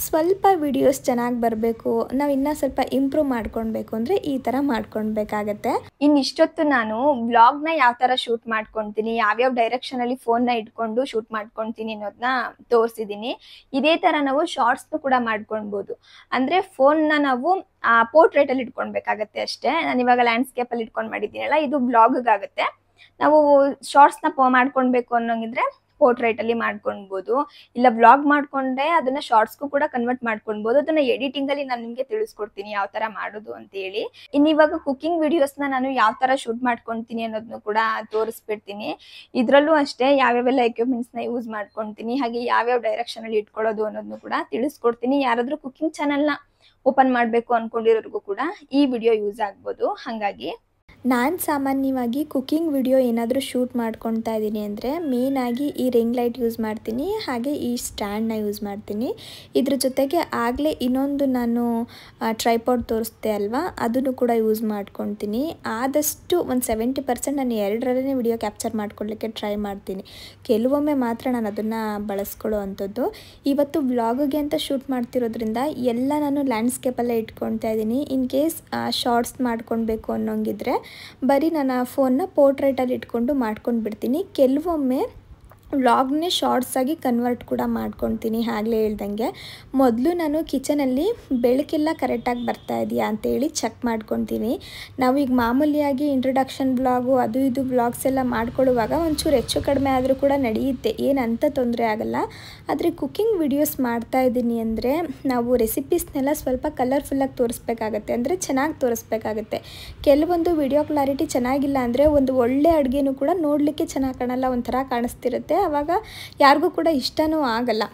ಸ್ವಲ್ಪ ವಿಡಿಯೋಸ್ ಚೆನ್ನಾಗಿ ಬರಬೇಕು, ನಾವು ಇನ್ನೂ ಸ್ವಲ್ಪ ಇಂಪ್ರೂವ್ ಮಾಡ್ಕೊಳ್ಬೇಕು ಅಂದರೆ ಈ ಥರ ಮಾಡ್ಕೊಳ್ಬೇಕಾಗತ್ತೆ. ಇನ್ನಿಷ್ಟೊತ್ತು ನಾನು ವ್ಲಾಗ್ನ ಯಾವ ಥರ ಶೂಟ್ ಮಾಡ್ಕೊತೀನಿ, ಯಾವ್ಯಾವ ಡೈರೆಕ್ಷನಲ್ಲಿ ಫೋನ್ನ ಇಟ್ಕೊಂಡು ಶೂಟ್ ಮಾಡ್ಕೊತೀನಿ ಅನ್ನೋದನ್ನ ತೋರಿಸಿದ್ದೀನಿ. ಇದೇ ಥರ ನಾವು ಶಾರ್ಟ್ಸ್ನು ಕೂಡ ಮಾಡ್ಕೊಳ್ಬೋದು. ಅಂದರೆ ಫೋನ್ನ ನಾವು ಪೋರ್ಟ್ರೇಟಲ್ಲಿ ಇಟ್ಕೊಳ್ಬೇಕಾಗತ್ತೆ ಅಷ್ಟೇ. ನಾನು ಇವಾಗ ಲ್ಯಾಂಡ್ಸ್ಕೇಪಲ್ಲಿ ಇಟ್ಕೊಂಡು ಮಾಡಿದ್ದೀನಲ್ಲ, ಇದು ಬ್ಲಾಗ್ಗಾಗುತ್ತೆ. ನಾವು ಶಾರ್ಟ್ಸ್ನ ಮಾಡ್ಕೊಳ್ಬೇಕು ಅನ್ನೋಂಗಿದ್ರೆ ಪೋರ್ಟ್ರೈಟಲ್ಲಿ ಮಾಡ್ಕೊಳ್ಬೋದು. ಇಲ್ಲ ವ್ಲಾಗ್ ಮಾಡಿಕೊಂಡ್ರೆ ಅದನ್ನು ಶಾರ್ಟ್ಸ್ಗೂ ಕೂಡ ಕನ್ವರ್ಟ್ ಮಾಡ್ಕೊಳ್ಬೋದು. ಅದನ್ನು ಎಡಿಟಿಂಗಲ್ಲಿ ನಾನು ನಿಮಗೆ ತಿಳಿಸ್ಕೊಡ್ತೀನಿ ಯಾವ ಥರ ಮಾಡೋದು ಅಂತೇಳಿ. ಇನ್ನು ಇವಾಗ ಕುಕಿಂಗ್ ವಿಡಿಯೋಸ್ನ ನಾನು ಯಾವ ಥರ ಶೂಟ್ ಮಾಡ್ಕೊತೀನಿ ಅನ್ನೋದನ್ನು ಕೂಡ ತೋರಿಸ್ಬಿಡ್ತೀನಿ. ಇದರಲ್ಲೂ ಅಷ್ಟೇ ಯಾವ್ಯಾವೆಲ್ಲ ಎಕ್ವಿಪ್ಮೆಂಟ್ಸ್ನ ಯೂಸ್ ಮಾಡ್ಕೊತೀನಿ, ಹಾಗೆ ಯಾವ್ಯಾವ ಡೈರೆಕ್ಷನಲ್ಲಿ ಇಟ್ಕೊಳ್ಳೋದು ಅನ್ನೋದನ್ನು ಕೂಡ ತಿಳಿಸ್ಕೊಡ್ತೀನಿ. ಯಾರಾದರೂ ಕುಕಿಂಗ್ ಚಾನಲ್ನ ಓಪನ್ ಮಾಡಬೇಕು ಅಂದ್ಕೊಂಡಿರೋರಿಗೂ ಕೂಡ ಈ ವಿಡಿಯೋ ಯೂಸ್ ಆಗ್ಬೋದು. ಹಾಗಾಗಿ ನಾನು ಸಾಮಾನ್ಯವಾಗಿ ಕುಕಿಂಗ್ ವಿಡಿಯೋ ಏನಾದರೂ ಶೂಟ್ ಮಾಡ್ಕೊತಾ ಇದ್ದೀನಿ ಅಂದರೆ ಮೇಯ್ನಾಗಿ ಈ ರಿಂಗ್ ಲೈಟ್ ಯೂಸ್ ಮಾಡ್ತೀನಿ, ಹಾಗೆ ಈ ಸ್ಟ್ಯಾಂಡ್ನ ಯೂಸ್ ಮಾಡ್ತೀನಿ. ಇದ್ರ ಜೊತೆಗೆ ಆಗಲೇ ಇನ್ನೊಂದು ನಾನು ಟ್ರೈಪಾಡ್ ತೋರಿಸ್ದೆ ಅಲ್ವಾ, ಅದನ್ನು ಕೂಡ ಯೂಸ್ ಮಾಡ್ಕೊತೀನಿ. ಆದಷ್ಟು ಒಂದು 70% ನಾನು ಎರಡರಲ್ಲೇ ವಿಡಿಯೋ ಕ್ಯಾಪ್ಚರ್ ಮಾಡ್ಕೊಳ್ಳಿಕ್ಕೆ ಟ್ರೈ ಮಾಡ್ತೀನಿ. ಕೆಲವೊಮ್ಮೆ ಮಾತ್ರ ನಾನು ಅದನ್ನು ಬಳಸ್ಕೊಳ್ಳೋ ಅಂಥದ್ದು. ಇವತ್ತು ವ್ಲಾಗಿಗೆ ಅಂತ ಶೂಟ್ ಮಾಡ್ತಿರೋದ್ರಿಂದ ಎಲ್ಲ ನಾನು ಲ್ಯಾಂಡ್ಸ್ಕೇಪಲ್ಲೇ ಇಟ್ಕೊಳ್ತಾ ಇದ್ದೀನಿ. ಇನ್ ಕೇಸ್ ಶಾರ್ಟ್ಸ್ ಮಾಡ್ಕೊಳ್ಬೇಕು ಅನ್ನೋಂಗಿದ್ರೆ ಬರೀ ನಾನು ಆ ಫೋನ್ನ ಪೋರ್ಟ್ರೈಟಲ್ಲಿ ಇಟ್ಕೊಂಡು ಮಾಡ್ಕೊಂಡು ಬಿಡ್ತೀನಿ. ಕೆಲವೊಮ್ಮೆ ವ್ಲಾಗ್ನೇ ಶಾರ್ಟ್ಸಾಗಿ ಕನ್ವರ್ಟ್ ಕೂಡ ಮಾಡ್ಕೊತೀನಿ. ಆಗಲೇ ಹೇಳ್ದಂಗೆ ಮೊದಲು ನಾನು ಕಿಚನಲ್ಲಿ ಬೆಳಕೆಲ್ಲ ಕರೆಕ್ಟಾಗಿ ಬರ್ತಾ ಇದೆಯಾ ಅಂತೇಳಿ ಚೆಕ್ ಮಾಡ್ಕೊತೀನಿ. ನಾವು ಈಗ ಮಾಮೂಲಿಯಾಗಿ ಇಂಟ್ರೊಡಕ್ಷನ್ ವ್ಲಾಗು ಅದು ಇದು ವ್ಲಾಗ್ಸ್ ಎಲ್ಲ ಮಾಡ್ಕೊಳ್ಳುವಾಗ ಒಂಚೂರು ಹೆಚ್ಚು ಕಡಿಮೆ ಆದರೂ ಕೂಡ ನಡೆಯುತ್ತೆ, ಏನಂತ ತೊಂದರೆ ಆಗಲ್ಲ. ಆದರೆ ಕುಕ್ಕಿಂಗ್ ವಿಡಿಯೋಸ್ ಮಾಡ್ತಾ ಇದ್ದೀನಿ ಅಂದರೆ ನಾವು ರೆಸಿಪೀಸ್ನೆಲ್ಲ ಸ್ವಲ್ಪ ಕಲರ್ಫುಲ್ಲಾಗಿ ತೋರಿಸ್ಬೇಕಾಗತ್ತೆ, ಅಂದರೆ ಚೆನ್ನಾಗಿ ತೋರಿಸ್ಬೇಕಾಗತ್ತೆ. ಕೆಲವೊಂದು ವಿಡಿಯೋ ಕ್ಲಾರಿಟಿ ಚೆನ್ನಾಗಿಲ್ಲ ಅಂದರೆ ಒಂದು ಒಳ್ಳೆ ಅಡುಗೆನೂ ಕೂಡ ನೋಡಲಿಕ್ಕೆ ಚೆನ್ನಾಗಿ ಕಾಣಲ್ಲ, ಒಂಥರ ಕಾಣಿಸ್ತಿರುತ್ತೆ. ಆವಾಗ ಯಾರಿಗೂ ಕೂಡ ಇಷ್ಟನೂ ಆಗಲ್ಲ.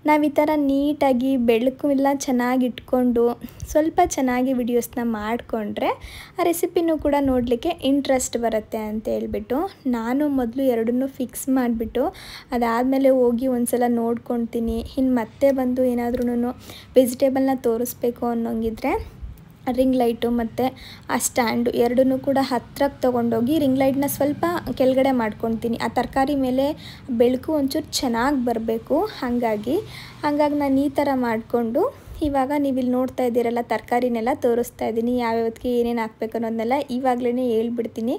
ನಾವು ಈ ಥರ ನೀಟಾಗಿ ಬೆಳಕು ಎಲ್ಲ ಚೆನ್ನಾಗಿ ಇಟ್ಕೊಂಡು ಸ್ವಲ್ಪ ಚೆನ್ನಾಗಿ ವಿಡಿಯೋಸ್ನ ಮಾಡಿಕೊಂಡ್ರೆ ಆ ರೆಸಿಪಿನೂ ಕೂಡ ನೋಡಲಿಕ್ಕೆ ಇಂಟ್ರೆಸ್ಟ್ ಬರುತ್ತೆ ಅಂತ ಹೇಳ್ಬಿಟ್ಟು ನಾನು ಮೊದಲು ಎರಡನ್ನೂ ಫಿಕ್ಸ್ ಮಾಡಿಬಿಟ್ಟು ಅದಾದಮೇಲೆ ಹೋಗಿ ಒಂದು ಸಲ ನೋಡ್ಕೊತೀನಿ. ಇನ್ನು ಮತ್ತೆ ಬಂದು ಏನಾದ್ರೂ ವೆಜಿಟೇಬಲ್ನ ತೋರಿಸ್ಬೇಕು ಅನ್ನೋಂಗಿದ್ರೆ ರಿಂಗ್ ಲೈಟು ಮತ್ತು ಆ ಸ್ಟ್ಯಾಂಡು ಎರಡನ್ನೂ ಕೂಡ ಹತ್ರಕ್ಕೆ ತೊಗೊಂಡೋಗಿ ರಿಂಗ್ ಲೈಟ್ನ ಸ್ವಲ್ಪ ಕೆಳಗಡೆ ಮಾಡ್ಕೊತೀನಿ. ಆ ತರಕಾರಿ ಮೇಲೆ ಬೆಳಕು ಒಂಚೂರು ಚೆನ್ನಾಗಿ ಬರಬೇಕು. ಹಾಗಾಗಿ ನಾನು ಈ ಥರ ಮಾಡಿಕೊಂಡು ಇವಾಗ ನೀವಿಲ್ಲಿ ನೋಡ್ತಾ ಇದ್ದೀರಲ್ಲ ತರಕಾರಿನೆಲ್ಲ ತೋರಿಸ್ತಾ ಇದ್ದೀನಿ. ಯಾವ್ಯಾವತ್ತಿಗೆ ಏನೇನು ಹಾಕ್ಬೇಕು ಅನ್ನೋದನ್ನೆಲ್ಲ ಇವಾಗಲೇ ಹೇಳ್ಬಿಡ್ತೀನಿ.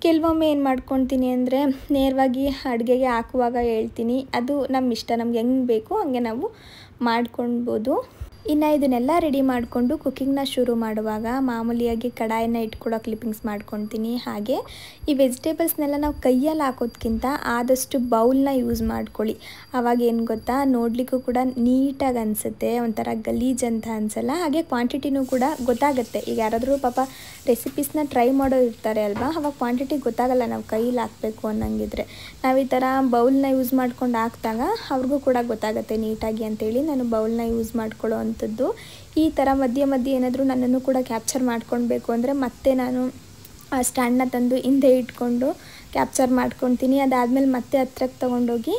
ಕೆಲವೊಮ್ಮೆ ಏನು ಮಾಡ್ಕೊತೀನಿ ಅಂದರೆ ನೇರವಾಗಿ ಅಡುಗೆಗೆ ಹಾಕುವಾಗ ಹೇಳ್ತೀನಿ. ಅದು ನಮ್ಮ ಇಷ್ಟ, ನಮ್ಗೆ ಹೆಂಗೆ ಬೇಕು ಹಂಗೆ ನಾವು ಮಾಡ್ಕೊಳ್ಬೋದು. ಇನ್ನು ಇದನ್ನೆಲ್ಲ ರೆಡಿ ಮಾಡಿಕೊಂಡು ಕುಕ್ಕಿಂಗ್ನ ಶುರು ಮಾಡುವಾಗ ಮಾಮೂಲಿಯಾಗಿ ಕಡಾಯಿನ ಇಟ್ಕೊಳ್ಳೋ ಕ್ಲಿಪ್ಪಿಂಗ್ಸ್ ಮಾಡ್ಕೊತೀನಿ. ಹಾಗೆ ಈ ವೆಜಿಟೇಬಲ್ಸ್ನೆಲ್ಲ ನಾವು ಕೈಯಲ್ಲಿ ಹಾಕೋದ್ಕಿಂತ ಆದಷ್ಟು ಬೌಲ್ನ ಯೂಸ್ ಮಾಡ್ಕೊಳ್ಳಿ. ಆವಾಗ ಏನು ಗೊತ್ತಾ, ನೋಡಲಿಕ್ಕೂ ಕೂಡ ನೀಟಾಗಿ ಅನಿಸುತ್ತೆ, ಒಂಥರ ಗಲೀಜ್ ಅಂತ ಅನಿಸಲ್ಲ. ಹಾಗೆ ಕ್ವಾಂಟಿಟಿನೂ ಕೂಡ ಗೊತ್ತಾಗುತ್ತೆ. ಈಗ ಯಾರಾದರೂ ಪಾಪ ರೆಸಿಪೀಸ್ನ ಟ್ರೈ ಮಾಡೋರು ಇರ್ತಾರೆ ಅಲ್ವಾ, ಅವಾಗ ಕ್ವಾಂಟಿಟಿ ಗೊತ್ತಾಗಲ್ಲ ನಾವು ಕೈಯಲ್ಲಿ ಹಾಕಬೇಕು ಅನ್ನೋಂಗಿದ್ರೆ. ನಾವು ಈ ಥರ ಬೌಲ್ನ ಯೂಸ್ ಮಾಡ್ಕೊಂಡು ಹಾಕಿದಾಗ ಅವ್ರಿಗೂ ಕೂಡ ಗೊತ್ತಾಗುತ್ತೆ ನೀಟಾಗಿ ಅಂತೇಳಿ ನಾನು ಬೌಲ್ನ ಯೂಸ್ ಮಾಡ್ಕೊಳ್ಳೋ ಅಂಥದ್ದು. ಈ ಥರ ಮಧ್ಯೆ ಏನಾದರೂ ನನ್ನನ್ನು ಕೂಡ ಕ್ಯಾಪ್ಚರ್ ಮಾಡ್ಕೊಳ್ಬೇಕು ಅಂದರೆ ಮತ್ತೆ ನಾನು ಆ ಸ್ಟ್ಯಾಂಡ್ನ ತಂದು ಹಿಂದೆ ಇಟ್ಕೊಂಡು ಕ್ಯಾಪ್ಚರ್ ಮಾಡ್ಕೊತೀನಿ. ಅದಾದಮೇಲೆ ಮತ್ತೆ ಹತ್ರಕ್ಕೆ ತೊಗೊಂಡೋಗಿ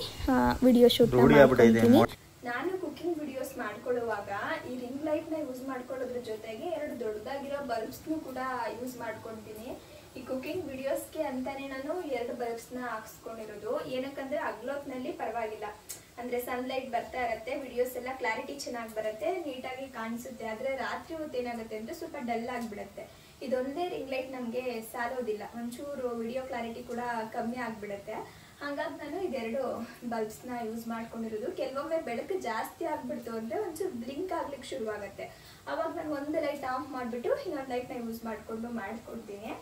ವಿಡಿಯೋ ಶೂಟ್ ಮಾಡ್ಕೊತೀನಿ. ನಾನು ಕುಕಿಂಗ್ ವಿಡಿಯೋಸ್ ಮಾಡ್ಕೊಳ್ಳುವಾಗ ಈ ರಿಂಗ್ ಲೈಟ್ನ ಯೂಸ್ ಮಾಡ್ಕೊಳ್ಳೋದ್ರ ಜೊತೆಗೆ ಎರಡು ದೊಡ್ಡದಾಗಿರೋ ಬಲ್ಬ್ಸ್ನು ಕೂಡ ಯೂಸ್ ಮಾಡ್ಕೊತೀನಿ. ಈ ಕುಕಿಂಗ್ ವಿಡಿಯೋಸ್ಗೆ ಅಂತಾನೆ ನಾನು 2 ಬಲ್ಬ್ಸ್ನ ಹಾಕ್ಸ್ಕೊಂಡಿರೋದು. ಏನಕ್ಕಂದ್ರೆ ಹಗಲೊತ್ನಲ್ಲಿ ಪರವಾಗಿಲ್ಲ, ಅಂದ್ರೆ ಸನ್ಲೈಟ್ ಬರ್ತಾ ಇರತ್ತೆ, ವಿಡಿಯೋಸ್ ಎಲ್ಲ ಕ್ಲಾರಿಟಿ ಚೆನ್ನಾಗಿ ಬರುತ್ತೆ, ನೀಟಾಗಿ ಕಾಣಿಸುತ್ತೆ. ಆದ್ರೆ ರಾತ್ರಿ ಹೊತ್ತು ಏನಾಗುತ್ತೆ ಅಂದ್ರೆ ಸ್ವಲ್ಪ ಡಲ್ ಆಗಿಬಿಡುತ್ತೆ. ಇದೊಂದೇ ರಿಂಗ್ ಲೈಟ್ ನಮಗೆ ಸಾಲೋದಿಲ್ಲ, ಒಂಚೂರು ವಿಡಿಯೋ ಕ್ಲಾರಿಟಿ ಕೂಡ ಕಮ್ಮಿ ಆಗಿಬಿಡುತ್ತೆ. ಹಾಗಾಗಿ ನಾನು ಇದೆರಡು ಬಲ್ಬ್ಸ್ನ ಯೂಸ್ ಮಾಡ್ಕೊಂಡಿರೋದು. ಕೆಲವೊಮ್ಮೆ ಬೆಳಕು ಜಾಸ್ತಿ ಆಗ್ಬಿಡ್ತು ಅಂದರೆ ಒಂಚೂರು ಬ್ಲಿಂಕ್ ಆಗ್ಲಿಕ್ಕೆ ಶುರುವಾಗುತ್ತೆ. ಅವಾಗ ನಾನು ಒಂದು ಲೈಟ್ ಆಫ್ ಮಾಡಿಬಿಟ್ಟು ಇನ್ನೊಂದು ಲೈಟ್ನ ಯೂಸ್ ಮಾಡ್ಕೊಡ್ತೀನಿ.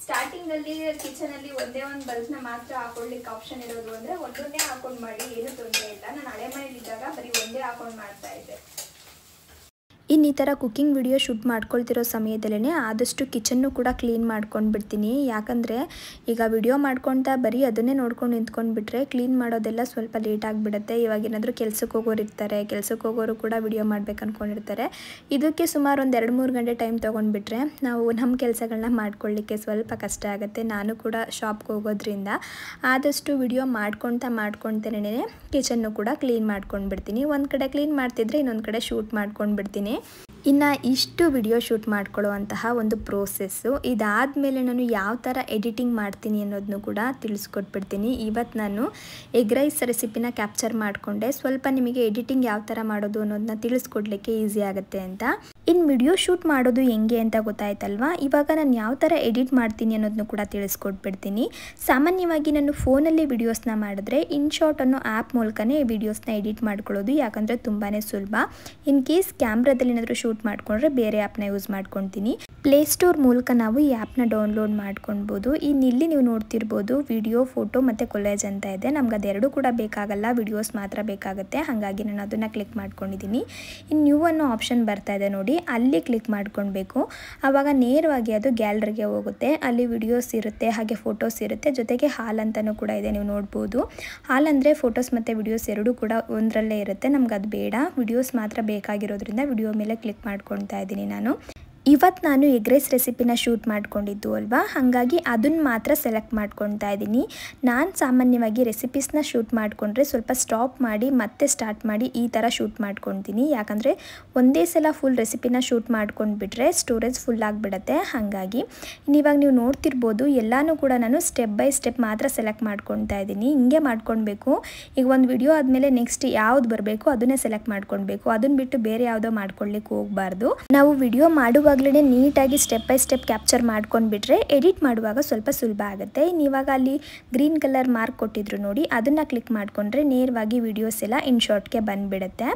ಸ್ಟಾರ್ಟಿಂಗಲ್ಲಿ ಕಿಚನಲ್ಲಿ ಒಂದೇ ಒಂದು ಬಲ್ಬ್ನ ಮಾತ್ರ ಹಾಕೊಳ್ಳಿಕ್ಕೆ ಆಪ್ಷನ್ ಇರೋದು ಅಂದರೆ ಒಂದೊಂದೇ ಹಾಕೊಂಡು ಮಾಡಿ ಏನೂ ತೊಂದರೆ ಇಲ್ಲ. ನಾನು ಹಳೆ ಮನೇಲಿದ್ದಾಗ ಬರೀ ಒಂದೇ ಹಾಕೊಂಡು ಮಾಡ್ತಾ ಇದ್ದೆ. ಇನ್ನು ಈ ಥರ ಕುಕ್ಕಿಂಗ್ ವಿಡಿಯೋ ಶೂಟ್ ಮಾಡ್ಕೊಳ್ತಿರೋ ಸಮಯದಲ್ಲೇ ಆದಷ್ಟು ಕಿಚನ್ನು ಕೂಡ ಕ್ಲೀನ್ ಮಾಡ್ಕೊಂಡು ಬಿಡ್ತೀನಿ. ಯಾಕಂದರೆ ಈಗ ವಿಡಿಯೋ ಮಾಡ್ಕೊಳ್ತಾ ಬರೀ ಅದನ್ನೇ ನೋಡ್ಕೊಂಡು ನಿಂತ್ಕೊಂಡ್ಬಿಟ್ರೆ ಕ್ಲೀನ್ ಮಾಡೋದೆಲ್ಲ ಸ್ವಲ್ಪ ಲೇಟ್ ಆಗಿಬಿಡುತ್ತೆ. ಇವಾಗ ಏನಾದರೂ ಕೆಲ್ಸಕ್ಕೆ ಹೋಗೋರು ಇರ್ತಾರೆ, ಕೆಲ್ಸಕ್ಕೆ ಹೋಗೋರು ಕೂಡ ವಿಡಿಯೋ ಮಾಡ್ಬೇಕು ಅಂದ್ಕೊಂಡಿರ್ತಾರೆ. ಇದಕ್ಕೆ ಸುಮಾರು ಒಂದು 2-3 ಗಂಟೆ ಟೈಮ್ ತೊಗೊಂಡ್ಬಿಟ್ರೆ ನಾವು ನಮ್ಮ ಕೆಲಸಗಳನ್ನ ಮಾಡ್ಕೊಳ್ಳಿಕ್ಕೆ ಸ್ವಲ್ಪ ಕಷ್ಟ ಆಗುತ್ತೆ. ನಾನು ಕೂಡ ಶಾಪ್ಗೆ ಹೋಗೋದ್ರಿಂದ ಆದಷ್ಟು ವಿಡಿಯೋ ಮಾಡ್ಕೊಳ್ತೇನೆ ಕಿಚನ್ನು ಕೂಡ ಕ್ಲೀನ್ ಮಾಡ್ಕೊಂಡು ಬಿಡ್ತೀನಿ. ಒಂದು ಕಡೆ ಕ್ಲೀನ್ ಮಾಡ್ತಿದ್ರೆ ಇನ್ನೊಂದು ಕಡೆ ಶೂಟ್ ಮಾಡ್ಕೊಂಡು ಬಿಡ್ತೀನಿ. ಇನ್ನು ಇಷ್ಟು ವಿಡಿಯೋ ಶೂಟ್ ಮಾಡ್ಕೊಳ್ಳುವಂತಹ ಒಂದು ಪ್ರೋಸೆಸ್ಸು. ಇದಾದಮೇಲೆ ನಾನು ಯಾವ ಥರ ಎಡಿಟಿಂಗ್ ಮಾಡ್ತೀನಿ ಅನ್ನೋದನ್ನು ಕೂಡ ತಿಳಿಸ್ಕೊಟ್ಬಿಡ್ತೀನಿ. ಇವತ್ತು ನಾನು ಎಗ್ ರೈಸ್ ರೆಸಿಪಿನ ಕ್ಯಾಪ್ಚರ್ ಮಾಡಿಕೊಂಡೆ, ಸ್ವಲ್ಪ ನಿಮಗೆ ಎಡಿಟಿಂಗ್ ಯಾವ ಥರ ಮಾಡೋದು ಅನ್ನೋದನ್ನ ತಿಳಿಸ್ಕೊಡ್ಲಿಕ್ಕೆ ಈಸಿ ಆಗುತ್ತೆ ಅಂತ. ಇನ್ನು ವಿಡಿಯೋ ಶೂಟ್ ಮಾಡೋದು ಹೆಂಗೆ ಅಂತ ಗೊತ್ತಾಯ್ತಲ್ವಾ. ಇವಾಗ ನಾನು ಯಾವ ಥರ ಎಡಿಟ್ ಮಾಡ್ತೀನಿ ಅನ್ನೋದನ್ನು ಕೂಡ ತಿಳಿಸ್ಕೊಟ್ಬಿಡ್ತೀನಿ. ಸಾಮಾನ್ಯವಾಗಿ ನಾನು ಫೋನಲ್ಲಿ ವಿಡಿಯೋಸ್ನ ಮಾಡಿದ್ರೆ ಇನ್ಶಾಟ್ ಅನ್ನೋ ಆ್ಯಪ್ ಮೂಲಕನೇ ವಿಡಿಯೋಸ್ನ ಎಡಿಟ್ ಮಾಡ್ಕೊಳ್ಳೋದು, ಯಾಕಂದರೆ ತುಂಬಾ ಸುಲಭ. ಇನ್ ಕೇಸ್ ಕ್ಯಾಮ್ರಾದಲ್ಲಿ ಏನಾದರೂ ಶೂಟ್ ಮಾಡಿಕೊಂಡ್ರೆ ಬೇರೆ ಆ್ಯಪ್ನ ಯೂಸ್ ಮಾಡ್ಕೊತೀನಿ. ಪ್ಲೇಸ್ಟೋರ್ ಮೂಲಕ ನಾವು ಈ ಆ್ಯಪ್ನ ಡೌನ್ಲೋಡ್ ಮಾಡ್ಕೊಳ್ಬೋದು. ಇಲ್ಲಿ ನೀವು ನೋಡ್ತಿರ್ಬೋದು ವಿಡಿಯೋ, ಫೋಟೋ ಮತ್ತು ಕೊಲೇಜ್ ಅಂತ ಇದೆ. ನಮ್ಗೆ ಅದೆರಡು ಕೂಡ ಬೇಕಾಗಲ್ಲ, ವಿಡಿಯೋಸ್ ಮಾತ್ರ ಬೇಕಾಗುತ್ತೆ. ಹಾಗಾಗಿ ನಾನು ಅದನ್ನು ಕ್ಲಿಕ್ ಮಾಡ್ಕೊಂಡಿದ್ದೀನಿ. ಇನ್ನು ನ್ಯೂ ಅನ್ನೋ ಆಪ್ಷನ್ ಬರ್ತಾ ಇದೆ ನೋಡಿ, ಅಲ್ಲಿ ಕ್ಲಿಕ್ ಮಾಡ್ಕೊಳ್ಬೇಕು. ಆವಾಗ ನೇರವಾಗಿ ಅದು ಗ್ಯಾಲರಿಗೆ ಹೋಗುತ್ತೆ. ಅಲ್ಲಿ ವಿಡಿಯೋಸ್ ಇರುತ್ತೆ, ಹಾಗೆ ಫೋಟೋಸ್ ಇರುತ್ತೆ, ಜೊತೆಗೆ ಹಾಲ್ ಅಂತಲೂ ಕೂಡ ಇದೆ, ನೀವು ನೋಡ್ಬೋದು. ಹಾಲ್ ಅಂದರೆ ಫೋಟೋಸ್ ಮತ್ತು ವಿಡಿಯೋಸ್ ಎರಡೂ ಕೂಡ ಒಂದರಲ್ಲೇ ಇರುತ್ತೆ. ನಮ್ಗೆ ಅದು ಬೇಡ, ವಿಡಿಯೋಸ್ ಮಾತ್ರ ಬೇಕಾಗಿರೋದ್ರಿಂದ ವಿಡಿಯೋ ಮೇಲೆ ಕ್ಲಿಕ್ ಮಾಡ್ಕೊಳ್ತಾ ಇದ್ದೀನಿ ನಾನು. ಇವತ್ತು ನಾನು ಎಗ್ ರೈಸ್ ರೆಸಿಪಿನ ಶೂಟ್ ಮಾಡ್ಕೊಂಡಿದ್ದು ಅಲ್ವಾ, ಹಾಗಾಗಿ ಅದನ್ನು ಮಾತ್ರ ಸೆಲೆಕ್ಟ್ ಮಾಡ್ಕೊಳ್ತಾ ಇದ್ದೀನಿ. ನಾನು ಸಾಮಾನ್ಯವಾಗಿ ರೆಸಿಪೀಸ್ನ ಶೂಟ್ ಮಾಡಿಕೊಂಡ್ರೆ ಸ್ವಲ್ಪ ಸ್ಟಾಪ್ ಮಾಡಿ ಮತ್ತೆ ಸ್ಟಾರ್ಟ್ ಮಾಡಿ ಈ ಥರ ಶೂಟ್ ಮಾಡ್ಕೊತೀನಿ. ಯಾಕಂದರೆ ಒಂದೇ ಸಲ ಫುಲ್ ರೆಸಿಪಿನ ಶೂಟ್ ಮಾಡ್ಕೊಂಡ್ಬಿಟ್ರೆ ಸ್ಟೋರೇಜ್ ಫುಲ್ ಆಗಿಬಿಡುತ್ತೆ. ಹಾಗಾಗಿ ಇವಾಗ ನೀವು ನೋಡ್ತಿರ್ಬೋದು ಎಲ್ಲನೂ ಕೂಡ ನಾನು ಸ್ಟೆಪ್ ಬೈ ಸ್ಟೆಪ್ ಮಾತ್ರ ಸೆಲೆಕ್ಟ್ ಮಾಡ್ಕೊಳ್ತಾ ಇದ್ದೀನಿ. ಹಿಂಗೆ ಮಾಡ್ಕೊಳ್ಬೇಕು. ಈಗ ಒಂದು ವಿಡಿಯೋ ಆದಮೇಲೆ ನೆಕ್ಸ್ಟ್ ಯಾವ್ದು ಬರಬೇಕು ಅದನ್ನೇ ಸೆಲೆಕ್ಟ್ ಮಾಡ್ಕೊಳ್ಬೇಕು. ಅದನ್ನು ಬಿಟ್ಟು ಬೇರೆ ಯಾವುದೋ ಮಾಡ್ಕೊಳ್ಳಿಕ್ಕೆ ಹೋಗಬಾರ್ದು. ನಾವು ವಿಡಿಯೋ ಮಾಡುವಾಗಲೇ ನೀಟಾಗಿ ಸ್ಟೆಪ್ ಬೈ ಸ್ಟೆಪ್ ಕ್ಯಾಪ್ಚರ್ ಮಾಡ್ಕೊಂಡ್ಬಿಟ್ರೆ ಎಡಿಟ್ ಮಾಡುವಾಗ ಸ್ವಲ್ಪ ಸುಲಭ ಆಗುತ್ತೆ. ಇವಾಗ ಅಲ್ಲಿ ಗ್ರೀನ್ ಕಲರ್ ಮಾರ್ಕ್ ಕೊಟ್ಟಿದ್ರು ನೋಡಿ, ಅದನ್ನು ಕ್ಲಿಕ್ ಮಾಡಿಕೊಂಡ್ರೆ ನೇರವಾಗಿ ವಿಡಿಯೋಸ್ ಎಲ್ಲ ಇನ್ಶಾಟ್ಗೆ ಬಂದುಬಿಡುತ್ತೆ.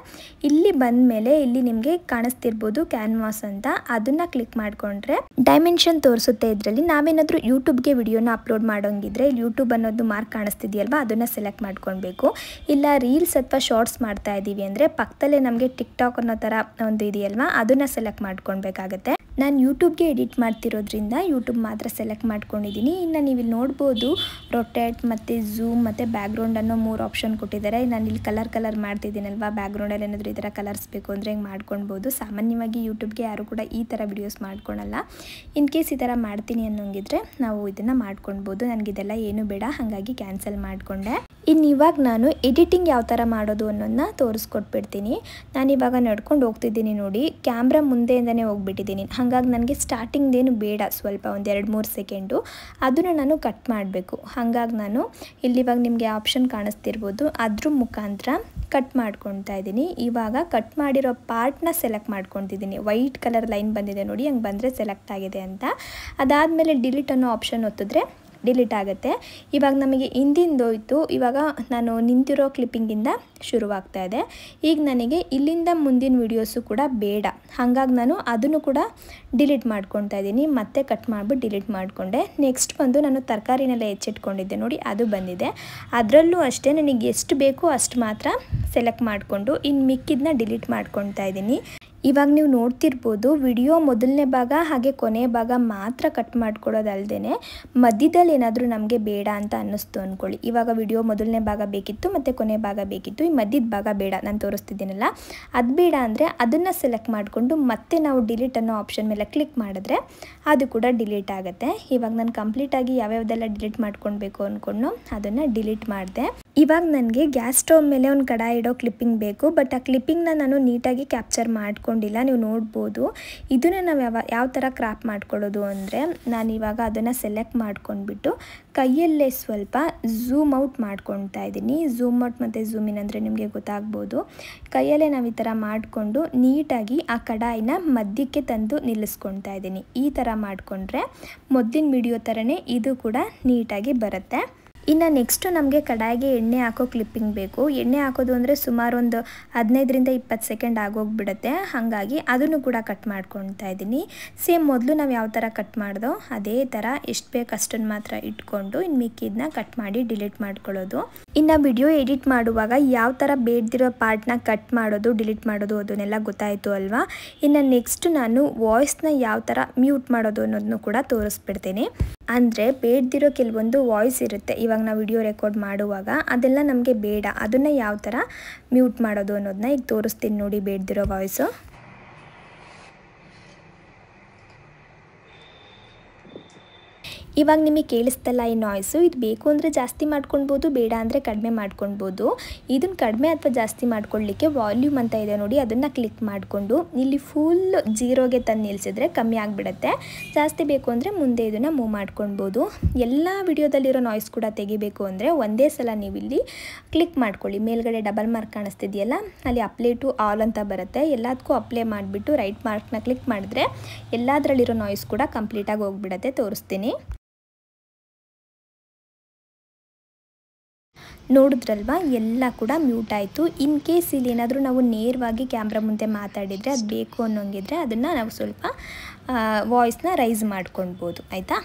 ಇಲ್ಲಿ ಬಂದಮೇಲೆ ಇಲ್ಲಿ ನಿಮಗೆ ಕಾಣಿಸ್ತಿರ್ಬೋದು ಕ್ಯಾನ್ವಾಸ್ ಅಂತ, ಅದನ್ನು ಕ್ಲಿಕ್ ಮಾಡಿಕೊಂಡ್ರೆ ಡೈಮೆನ್ಷನ್ ತೋರಿಸುತ್ತೆ. ಇದರಲ್ಲಿ ನಾವೇನಾದರೂ ಯೂಟ್ಯೂಬ್ಗೆ ವಿಡಿಯೋನ ಅಪ್ಲೋಡ್ ಮಾಡೋಂಗಿದ್ರೆ ಇಲ್ಲಿ ಯೂಟ್ಯೂಬ್ ಅನ್ನೋದು ಮಾರ್ಕ್ ಕಾಣಿಸ್ತಿದೆಯಲ್ವಾ, ಅದನ್ನು ಸೆಲೆಕ್ಟ್ ಮಾಡ್ಕೊಳ್ಬೇಕು. ಇಲ್ಲ ರೀಲ್ಸ್ ಅಥವಾ ಶಾರ್ಟ್ಸ್ ಮಾಡ್ತಾ ಇದ್ದೀವಿ ಅಂದರೆ ಪಕ್ಕದಲ್ಲೇ ನಮಗೆ ಟಿಕ್ ಟಾಕ್ ಅನ್ನೋ ಥರ ಒಂದು ಇದೆಯಲ್ವಾ, ಅದನ್ನು ಸೆಲೆಕ್ಟ್ ಮಾಡ್ಕೊಳ್ಬೇಕಾಗತ್ತೆ. ನಾನು ಯೂಟ್ಯೂಬ್ಗೆ ಎಡಿಟ್ ಮಾಡ್ತಿರೋದ್ರಿಂದ ಯೂಟ್ಯೂಬ್ ಮಾತ್ರ ಸೆಲೆಕ್ಟ್ ಮಾಡ್ಕೊಂಡಿದ್ದೀನಿ. ಇನ್ನು ನೀವು ಇಲ್ಲಿ ನೋಡ್ಬೋದು ರೊಟೇಟ್ ಮತ್ತು ಝೂಮ್ ಮತ್ತು ಬ್ಯಾಕ್ಗ್ರೌಂಡ್ ಅನ್ನೋ 3 ಆಪ್ಷನ್ ಕೊಟ್ಟಿದ್ದಾರೆ. ನಾನು ಇಲ್ಲಿ ಕಲರ್ ಮಾಡ್ತಿದ್ದೀನಲ್ವಾ, ಬ್ಯಾಕ್ಗ್ರೌಂಡಲ್ಲಿ ಏನಾದರೂ ಈ ಥರ ಕಲರ್ಸ್ ಬೇಕು ಅಂದರೆ ಹಿಂಗೆ ಮಾಡ್ಕೊಳ್ಬೋದು. ಸಾಮಾನ್ಯವಾಗಿ ಯೂಟ್ಯೂಬ್ಗೆ ಯಾರು ಕೂಡ ಈ ಥರ ವಿಡಿಯೋಸ್ ಮಾಡ್ಕೊಳಲ್ಲ. ಇನ್ ಕೇಸ್ ಈ ಥರ ಮಾಡ್ತೀನಿ ಅನ್ನೋಂಗಿದ್ರೆ ನಾವು ಇದನ್ನು ಮಾಡ್ಕೊಳ್ಬೋದು. ನನಗಿದೆಲ್ಲ ಏನೂ ಬೇಡ, ಹಾಗಾಗಿ ಕ್ಯಾನ್ಸಲ್ ಮಾಡಿಕೊಂಡೆ. ಇವಾಗ ನಾನು ಎಡಿಟಿಂಗ್ ಯಾವ ಥರ ಮಾಡೋದು ಅನ್ನೋದನ್ನ ತೋರಿಸ್ಕೊಟ್ಬಿಡ್ತೀನಿ. ನಾನಿವಾಗ ನಡ್ಕೊಂಡು ಹೋಗ್ತಿದ್ದೀನಿ ನೋಡಿ, ಕ್ಯಾಮ್ರಾ ಮುಂದೆಯಿಂದನೇ ಹೋಗ್ಬಿಟ್ಟಿದ್ದೀನಿ. ಹಾಗಾಗಿ ನನಗೆ ಸ್ಟಾರ್ಟಿಂಗ್ದೇನು ಬೇಡ, ಸ್ವಲ್ಪ ಒಂದು 2-3 ಸೆಕೆಂಡು ಅದನ್ನು ನಾನು ಕಟ್ ಮಾಡಬೇಕು. ಹಾಗಾಗಿ ನಾನು ಇಲ್ಲಿವಾಗ ನಿಮಗೆ ಆಪ್ಷನ್ ಕಾಣಿಸ್ತಿರ್ಬೋದು, ಅದ್ರ ಮುಖಾಂತರ ಕಟ್ ಮಾಡ್ಕೊಳ್ತಾ ಇದ್ದೀನಿ. ಇವಾಗ ಕಟ್ ಮಾಡಿರೋ ಪಾರ್ಟ್ನ ಸೆಲೆಕ್ಟ್ ಮಾಡ್ಕೊತಿದ್ದೀನಿ. ವೈಟ್ ಕಲರ್ ಲೈನ್ ಬಂದಿದೆ ನೋಡಿ, ಹಂಗೆ ಬಂದರೆ ಸೆಲೆಕ್ಟ್ ಆಗಿದೆ ಅಂತ. ಅದಾದಮೇಲೆ ಡಿಲೀಟ್ ಅನ್ನೋ ಆಪ್ಷನ್ ಒತ್ತಿದ್ರೆ ಡಿಲೀಟ್ ಆಗುತ್ತೆ. ಇವಾಗ ನಮಗೆ ಹಿಂದಿಂದೋಯ್ತು, ಇವಾಗ ನಾನು ನಿಂತಿರೋ ಕ್ಲಿಪ್ಪಿಂಗಿಂದ ಶುರುವಾಗ್ತಾ ಇದೆ. ಈಗ ನನಗೆ ಇಲ್ಲಿಂದ ಮುಂದಿನ ವೀಡಿಯೋಸು ಕೂಡ ಬೇಡ, ಹಾಗಾಗಿ ನಾನು ಅದನ್ನು ಕೂಡ ಡಿಲೀಟ್ ಮಾಡ್ಕೊತಾ ಇದ್ದೀನಿ. ಮತ್ತೆ ಕಟ್ ಮಾಡಿಬಿಟ್ಟು ಡಿಲೀಟ್ ಮಾಡಿಕೊಂಡೆ. ನೆಕ್ಸ್ಟ್ ಬಂದು ನಾನು ತರಕಾರಿನೆಲ್ಲ ಹೆಚ್ಚಿಟ್ಕೊಂಡಿದ್ದೆ ನೋಡಿ, ಅದು ಬಂದಿದೆ. ಅದರಲ್ಲೂ ಅಷ್ಟೇ ನನಗೆ ಎಷ್ಟು ಬೇಕೋ ಅಷ್ಟು ಮಾತ್ರ ಸೆಲೆಕ್ಟ್ ಮಾಡಿಕೊಂಡು ಇನ್ನು ಮಿಕ್ಕಿದ್ನ ಡಿಲೀಟ್ ಮಾಡ್ಕೊತಾ ಇದ್ದೀನಿ. ಇವಾಗ ನೀವು ನೋಡ್ತಿರ್ಬೋದು ವಿಡಿಯೋ ಮೊದಲನೇ ಭಾಗ ಹಾಗೆ ಕೊನೆ ಭಾಗ ಮಾತ್ರ ಕಟ್ ಮಾಡ್ಕೊಡೋದಲ್ದೇ ಮಧ್ಯದಲ್ಲಿ ಏನಾದರೂ ನಮಗೆ ಬೇಡ ಅಂತ ಅನ್ನಿಸ್ತು ಅಂದ್ಕೊಳ್ಳಿ. ಇವಾಗ ವಿಡಿಯೋ ಮೊದಲನೇ ಭಾಗ ಬೇಕಿತ್ತು ಮತ್ತು ಕೊನೆ ಭಾಗ ಬೇಕಿತ್ತು, ಈ ಮಧ್ಯದ ಭಾಗ ಬೇಡ, ನಾನು ತೋರಿಸ್ತಿದ್ದೀನಲ್ಲ ಅದು ಬೇಡ ಅಂದರೆ ಅದನ್ನು ಸೆಲೆಕ್ಟ್ ಮಾಡಿಕೊಂಡು ಮತ್ತೆ ನಾವು ಡಿಲೀಟ್ ಅನ್ನೋ ಆಪ್ಷನ್ ಮೇಲೆ ಕ್ಲಿಕ್ ಮಾಡಿದ್ರೆ ಅದು ಕೂಡ ಡಿಲೀಟ್ ಆಗುತ್ತೆ. ಇವಾಗ ನಾನು ಕಂಪ್ಲೀಟಾಗಿ ಯಾವ್ಯಾವ್ದೆಲ್ಲ ಡಿಲೀಟ್ ಮಾಡ್ಕೊಳ್ಬೇಕು ಅಂದ್ಕೊಂಡು ಅದನ್ನು ಡಿಲೀಟ್ ಮಾಡಿದೆ. ಇವಾಗ ನನಗೆ ಗ್ಯಾಸ್ ಸ್ಟವ್ ಮೇಲೆ ಒಂದು ಕಡಾಯಿ ಇಡೋ ಕ್ಲಿಪ್ಪಿಂಗ್ ಬೇಕು, ಬಟ್ ಆ ಕ್ಲಿಪ್ಪಿಂಗ್ನ ನಾನು ನೀಟಾಗಿ ಕ್ಯಾಪ್ಚರ್ ಮಾಡ್ಕೊಂಡಿಲ್ಲ. ನೀವು ನೋಡ್ಬೋದು ಇದನ್ನು ನಾವು ಯಾವ ಥರ ಕ್ರಾಪ್ ಮಾಡ್ಕೊಳ್ಳೋದು ಅಂದರೆ, ನಾನಿವಾಗ ಅದನ್ನು ಸೆಲೆಕ್ಟ್ ಮಾಡ್ಕೊಂಡ್ಬಿಟ್ಟು ಕೈಯಲ್ಲೇ ಸ್ವಲ್ಪ ಝೂಮ್ ಔಟ್ ಮಾಡ್ಕೊತಾ ಇದ್ದೀನಿ. ಝೂಮ್ ಔಟ್ ಮತ್ತು ಝೂಮ್ ಇನ್ ಅಂದರೆ ನಿಮಗೆ ಗೊತ್ತಾಗ್ಬೋದು. ಕೈಯಲ್ಲೇ ನಾವು ಈ ಥರ ಮಾಡಿಕೊಂಡು ನೀಟಾಗಿ ಆ ಕಡಾಯಿನ ಮಧ್ಯಕ್ಕೆ ತಂದು ನಿಲ್ಲಿಸ್ಕೊತಾ ಇದ್ದೀನಿ. ಈ ಥರ ಮಾಡಿಕೊಂಡ್ರೆ ಮೊದಲಿನ ವಿಡಿಯೋ ಥರನೇ ಇದು ಕೂಡ ನೀಟಾಗಿ ಬರುತ್ತೆ. ಇನ್ನು ನೆಕ್ಸ್ಟು ನಮಗೆ ಕಡಾಯಿಗೆ ಎಣ್ಣೆ ಹಾಕೋ ಕ್ಲಿಪ್ಪಿಂಗ್ ಬೇಕು. ಎಣ್ಣೆ ಹಾಕೋದು ಅಂದರೆ ಸುಮಾರು ಒಂದು 15-20 ಸೆಕೆಂಡ್ ಆಗೋಗ್ಬಿಡುತ್ತೆ. ಹಾಗಾಗಿ ಅದನ್ನು ಕೂಡ ಕಟ್ ಮಾಡ್ಕೊತಾ ಇದ್ದೀನಿ. ಸೇಮ್ ಮೊದಲು ನಾವು ಯಾವ ಥರ ಕಟ್ ಮಾಡಿದೋ ಅದೇ ಥರ ಎಷ್ಟು ಬೇಕು ಅಷ್ಟನ್ನು ಮಾತ್ರ ಇಟ್ಕೊಂಡು ಇನ್ನು ಮಿಕ್ಕಿದ್ನ ಕಟ್ ಮಾಡಿ ಡಿಲೀಟ್ ಮಾಡ್ಕೊಳ್ಳೋದು. ಇನ್ನು ವಿಡಿಯೋ ಎಡಿಟ್ ಮಾಡುವಾಗ ಯಾವ ಥರ ಬೇಡದಿರೋ ಪಾರ್ಟ್ನ ಕಟ್ ಮಾಡೋದು ಡಿಲೀಟ್ ಮಾಡೋದು ಅದನ್ನೆಲ್ಲ ಗೊತ್ತಾಯಿತು ಅಲ್ವಾ. ಇನ್ನು ನೆಕ್ಸ್ಟ್ ನಾನು ವಾಯ್ಸ್ನ ಯಾವ ಥರ ಮ್ಯೂಟ್ ಮಾಡೋದು ಅನ್ನೋದನ್ನು ಕೂಡ ತೋರಿಸ್ಬಿಡ್ತೀನಿ. ಅಂದರೆ ಬೇಡದಿರೋ ಕೆಲವೊಂದು ವಾಯ್ಸ್ ಇರುತ್ತೆ. ಇವಾಗ ನಾವು ವಿಡಿಯೋ ರೆಕಾರ್ಡ್ ಮಾಡುವಾಗ ಅದೆಲ್ಲ ನಮಗೆ ಬೇಡ, ಅದನ್ನು ಯಾವ ಥರ ಮ್ಯೂಟ್ ಮಾಡೋದು ಅನ್ನೋದನ್ನ ಈಗ ತೋರಿಸ್ತೀನಿ ನೋಡಿ. ಬೇಡದಿರೋ ವಾಯ್ಸು ಇವಾಗ ನಿಮಗೆ ಕೇಳಿಸ್ತಲ್ಲ ಈ ನಾಯ್ಸು, ಇದು ಬೇಕು ಅಂದರೆ ಜಾಸ್ತಿ ಮಾಡ್ಕೊಳ್ಬೋದು, ಬೇಡ ಅಂದರೆ ಕಡಿಮೆ ಮಾಡ್ಕೊಳ್ಬೋದು. ಇದನ್ನು ಕಡಿಮೆ ಅಥವಾ ಜಾಸ್ತಿ ಮಾಡ್ಕೊಳ್ಳಿಕ್ಕೆ ವಾಲ್ಯೂಮ್ ಅಂತ ಇದೆ ನೋಡಿ, ಅದನ್ನು ಕ್ಲಿಕ್ ಮಾಡಿಕೊಂಡು ಇಲ್ಲಿ ಫುಲ್ ಜೀರೋಗೆ ತಂದು ನಿಲ್ಲಿಸಿದ್ರೆ ಕಮ್ಮಿ ಆಗಿಬಿಡುತ್ತೆ. ಜಾಸ್ತಿ ಬೇಕು ಅಂದರೆ ಮುಂದೆ ಇದನ್ನು ಮೂವ್ ಮಾಡ್ಕೊಳ್ಬೋದು. ಎಲ್ಲ ವಿಡಿಯೋದಲ್ಲಿರೋ ನಾಯ್ಸ್ ಕೂಡ ತೆಗಿಬೇಕು ಅಂದರೆ ಒಂದೇ ಸಲ ನೀವು ಇಲ್ಲಿ ಕ್ಲಿಕ್ ಮಾಡ್ಕೊಳ್ಳಿ. ಮೇಲ್ಗಡೆ ಡಬಲ್ ಮಾರ್ಕ್ ಕಾಣಿಸ್ತಿದೆಯಲ್ಲ, ಅಲ್ಲಿ ಅಪ್ಲೈ ಟು ಆಲ್ ಅಂತ ಬರುತ್ತೆ. ಎಲ್ಲದಕ್ಕೂ ಅಪ್ಲೈ ಮಾಡಿಬಿಟ್ಟು ರೈಟ್ ಮಾರ್ಕ್ನ ಕ್ಲಿಕ್ ಮಾಡಿದ್ರೆ ಎಲ್ಲದರಲ್ಲಿರೋ ನಾಯ್ಸ್ ಕೂಡ ಕಂಪ್ಲೀಟಾಗಿ ಹೋಗ್ಬಿಡುತ್ತೆ. ತೋರಿಸ್ತೀನಿ. ನೋಡಿದ್ರಲ್ವ, ಎಲ್ಲ ಕೂಡ ಮ್ಯೂಟ್ ಆಯಿತು. ಇನ್ ಕೇಸ್ ಇಲ್ಲಿ ಏನಾದರೂ ನಾವು ನೇರವಾಗಿ ಕ್ಯಾಮ್ರಾ ಮುಂದೆ ಮಾತಾಡಿದರೆ ಅದು ಬೇಕು ಅನ್ನೋಂಗಿದ್ರೆ ಅದನ್ನು ನಾವು ಸ್ವಲ್ಪ ವಾಯ್ಸ್ನ ರೈಸ್ ಮಾಡ್ಕೊಳ್ಬೋದು, ಆಯಿತಾ.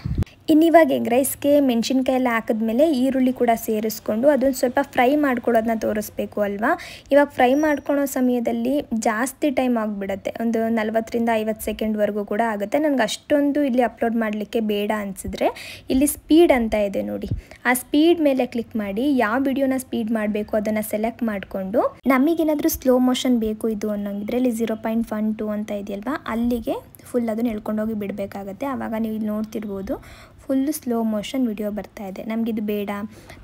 ಇನ್ನಿವಾಗ ಎಗ್ ರೈಸ್ಗೆ ಮೆಣಸಿನ್ಕಾಯಿ ಎಲ್ಲ ಹಾಕಿದ್ಮೇಲೆ ಈರುಳ್ಳಿ ಕೂಡ ಸೇರಿಸ್ಕೊಂಡು ಅದನ್ನು ಸ್ವಲ್ಪ ಫ್ರೈ ಮಾಡ್ಕೊಳ್ಳೋದನ್ನ ತೋರಿಸ್ಬೇಕು ಅಲ್ವಾ. ಇವಾಗ ಫ್ರೈ ಮಾಡ್ಕೊಳ್ಳೋ ಸಮಯದಲ್ಲಿ ಜಾಸ್ತಿ ಟೈಮ್ ಆಗಿಬಿಡುತ್ತೆ, ಒಂದು 40ರಿಂದ 50 ಸೆಕೆಂಡ್ವರೆಗೂ ಕೂಡ ಆಗುತ್ತೆ. ನನಗೆ ಅಷ್ಟೊಂದು ಇಲ್ಲಿ ಅಪ್ಲೋಡ್ ಮಾಡಲಿಕ್ಕೆ ಬೇಡ ಅನಿಸಿದ್ರೆ ಇಲ್ಲಿ ಸ್ಪೀಡ್ ಅಂತ ಇದೆ ನೋಡಿ, ಆ ಸ್ಪೀಡ್ ಮೇಲೆ ಕ್ಲಿಕ್ ಮಾಡಿ ಯಾವ ವಿಡಿಯೋನ ಸ್ಪೀಡ್ ಮಾಡಬೇಕು ಅದನ್ನು ಸೆಲೆಕ್ಟ್ ಮಾಡಿಕೊಂಡು ನಮಗೇನಾದರೂ ಸ್ಲೋ ಮೋಷನ್ ಬೇಕು ಇದು ಅನ್ನೋಂಗಿದ್ರೆ ಇಲ್ಲಿ 0.12 ಅಂತ ಇದೆಯಲ್ವಾ, ಅಲ್ಲಿಗೆ ಫುಲ್ ಅದನ್ನು ಎಳ್ಕೊಂಡೋಗಿ ಬಿಡಬೇಕಾಗತ್ತೆ. ಆವಾಗ ನೀವು ಇಲ್ಲಿ ನೋಡ್ತಿರ್ಬೋದು ಫುಲ್ ಸ್ಲೋ ಮೋಷನ್ ವಿಡಿಯೋ ಬರ್ತಾ ಇದೆ. ನಮಗಿದು ಬೇಡ,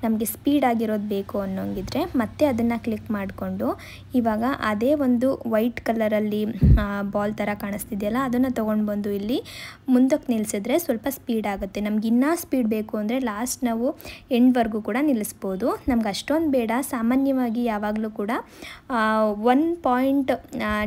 ನಮಗೆ ಸ್ಪೀಡ್ ಆಗಿರೋದು ಬೇಕು ಅನ್ನೋಂಗಿದ್ರೆ ಮತ್ತೆ ಅದನ್ನು ಕ್ಲಿಕ್ ಮಾಡಿಕೊಂಡು ಇವಾಗ ಅದೇ ಒಂದು ವೈಟ್ ಕಲರಲ್ಲಿ ಬಾಲ್ ಥರ ಕಾಣಿಸ್ತಿದೆಯಲ್ಲ, ಅದನ್ನು ತೊಗೊಂಡು ಬಂದು ಇಲ್ಲಿ ಮುಂದಕ್ಕೆ ನಿಲ್ಲಿಸಿದ್ರೆ ಸ್ವಲ್ಪ ಸ್ಪೀಡ್ ಆಗುತ್ತೆ. ನಮ್ಗೆ ಇನ್ನೂ ಸ್ಪೀಡ್ ಬೇಕು ಅಂದರೆ ಲಾಸ್ಟ್ ನಾವು ಎಂಡ್ವರೆಗೂ ಕೂಡ ನಿಲ್ಲಿಸ್ಬೋದು. ನಮ್ಗೆ ಅಷ್ಟೊಂದು ಬೇಡ, ಸಾಮಾನ್ಯವಾಗಿ ಯಾವಾಗಲೂ ಕೂಡ 1.10,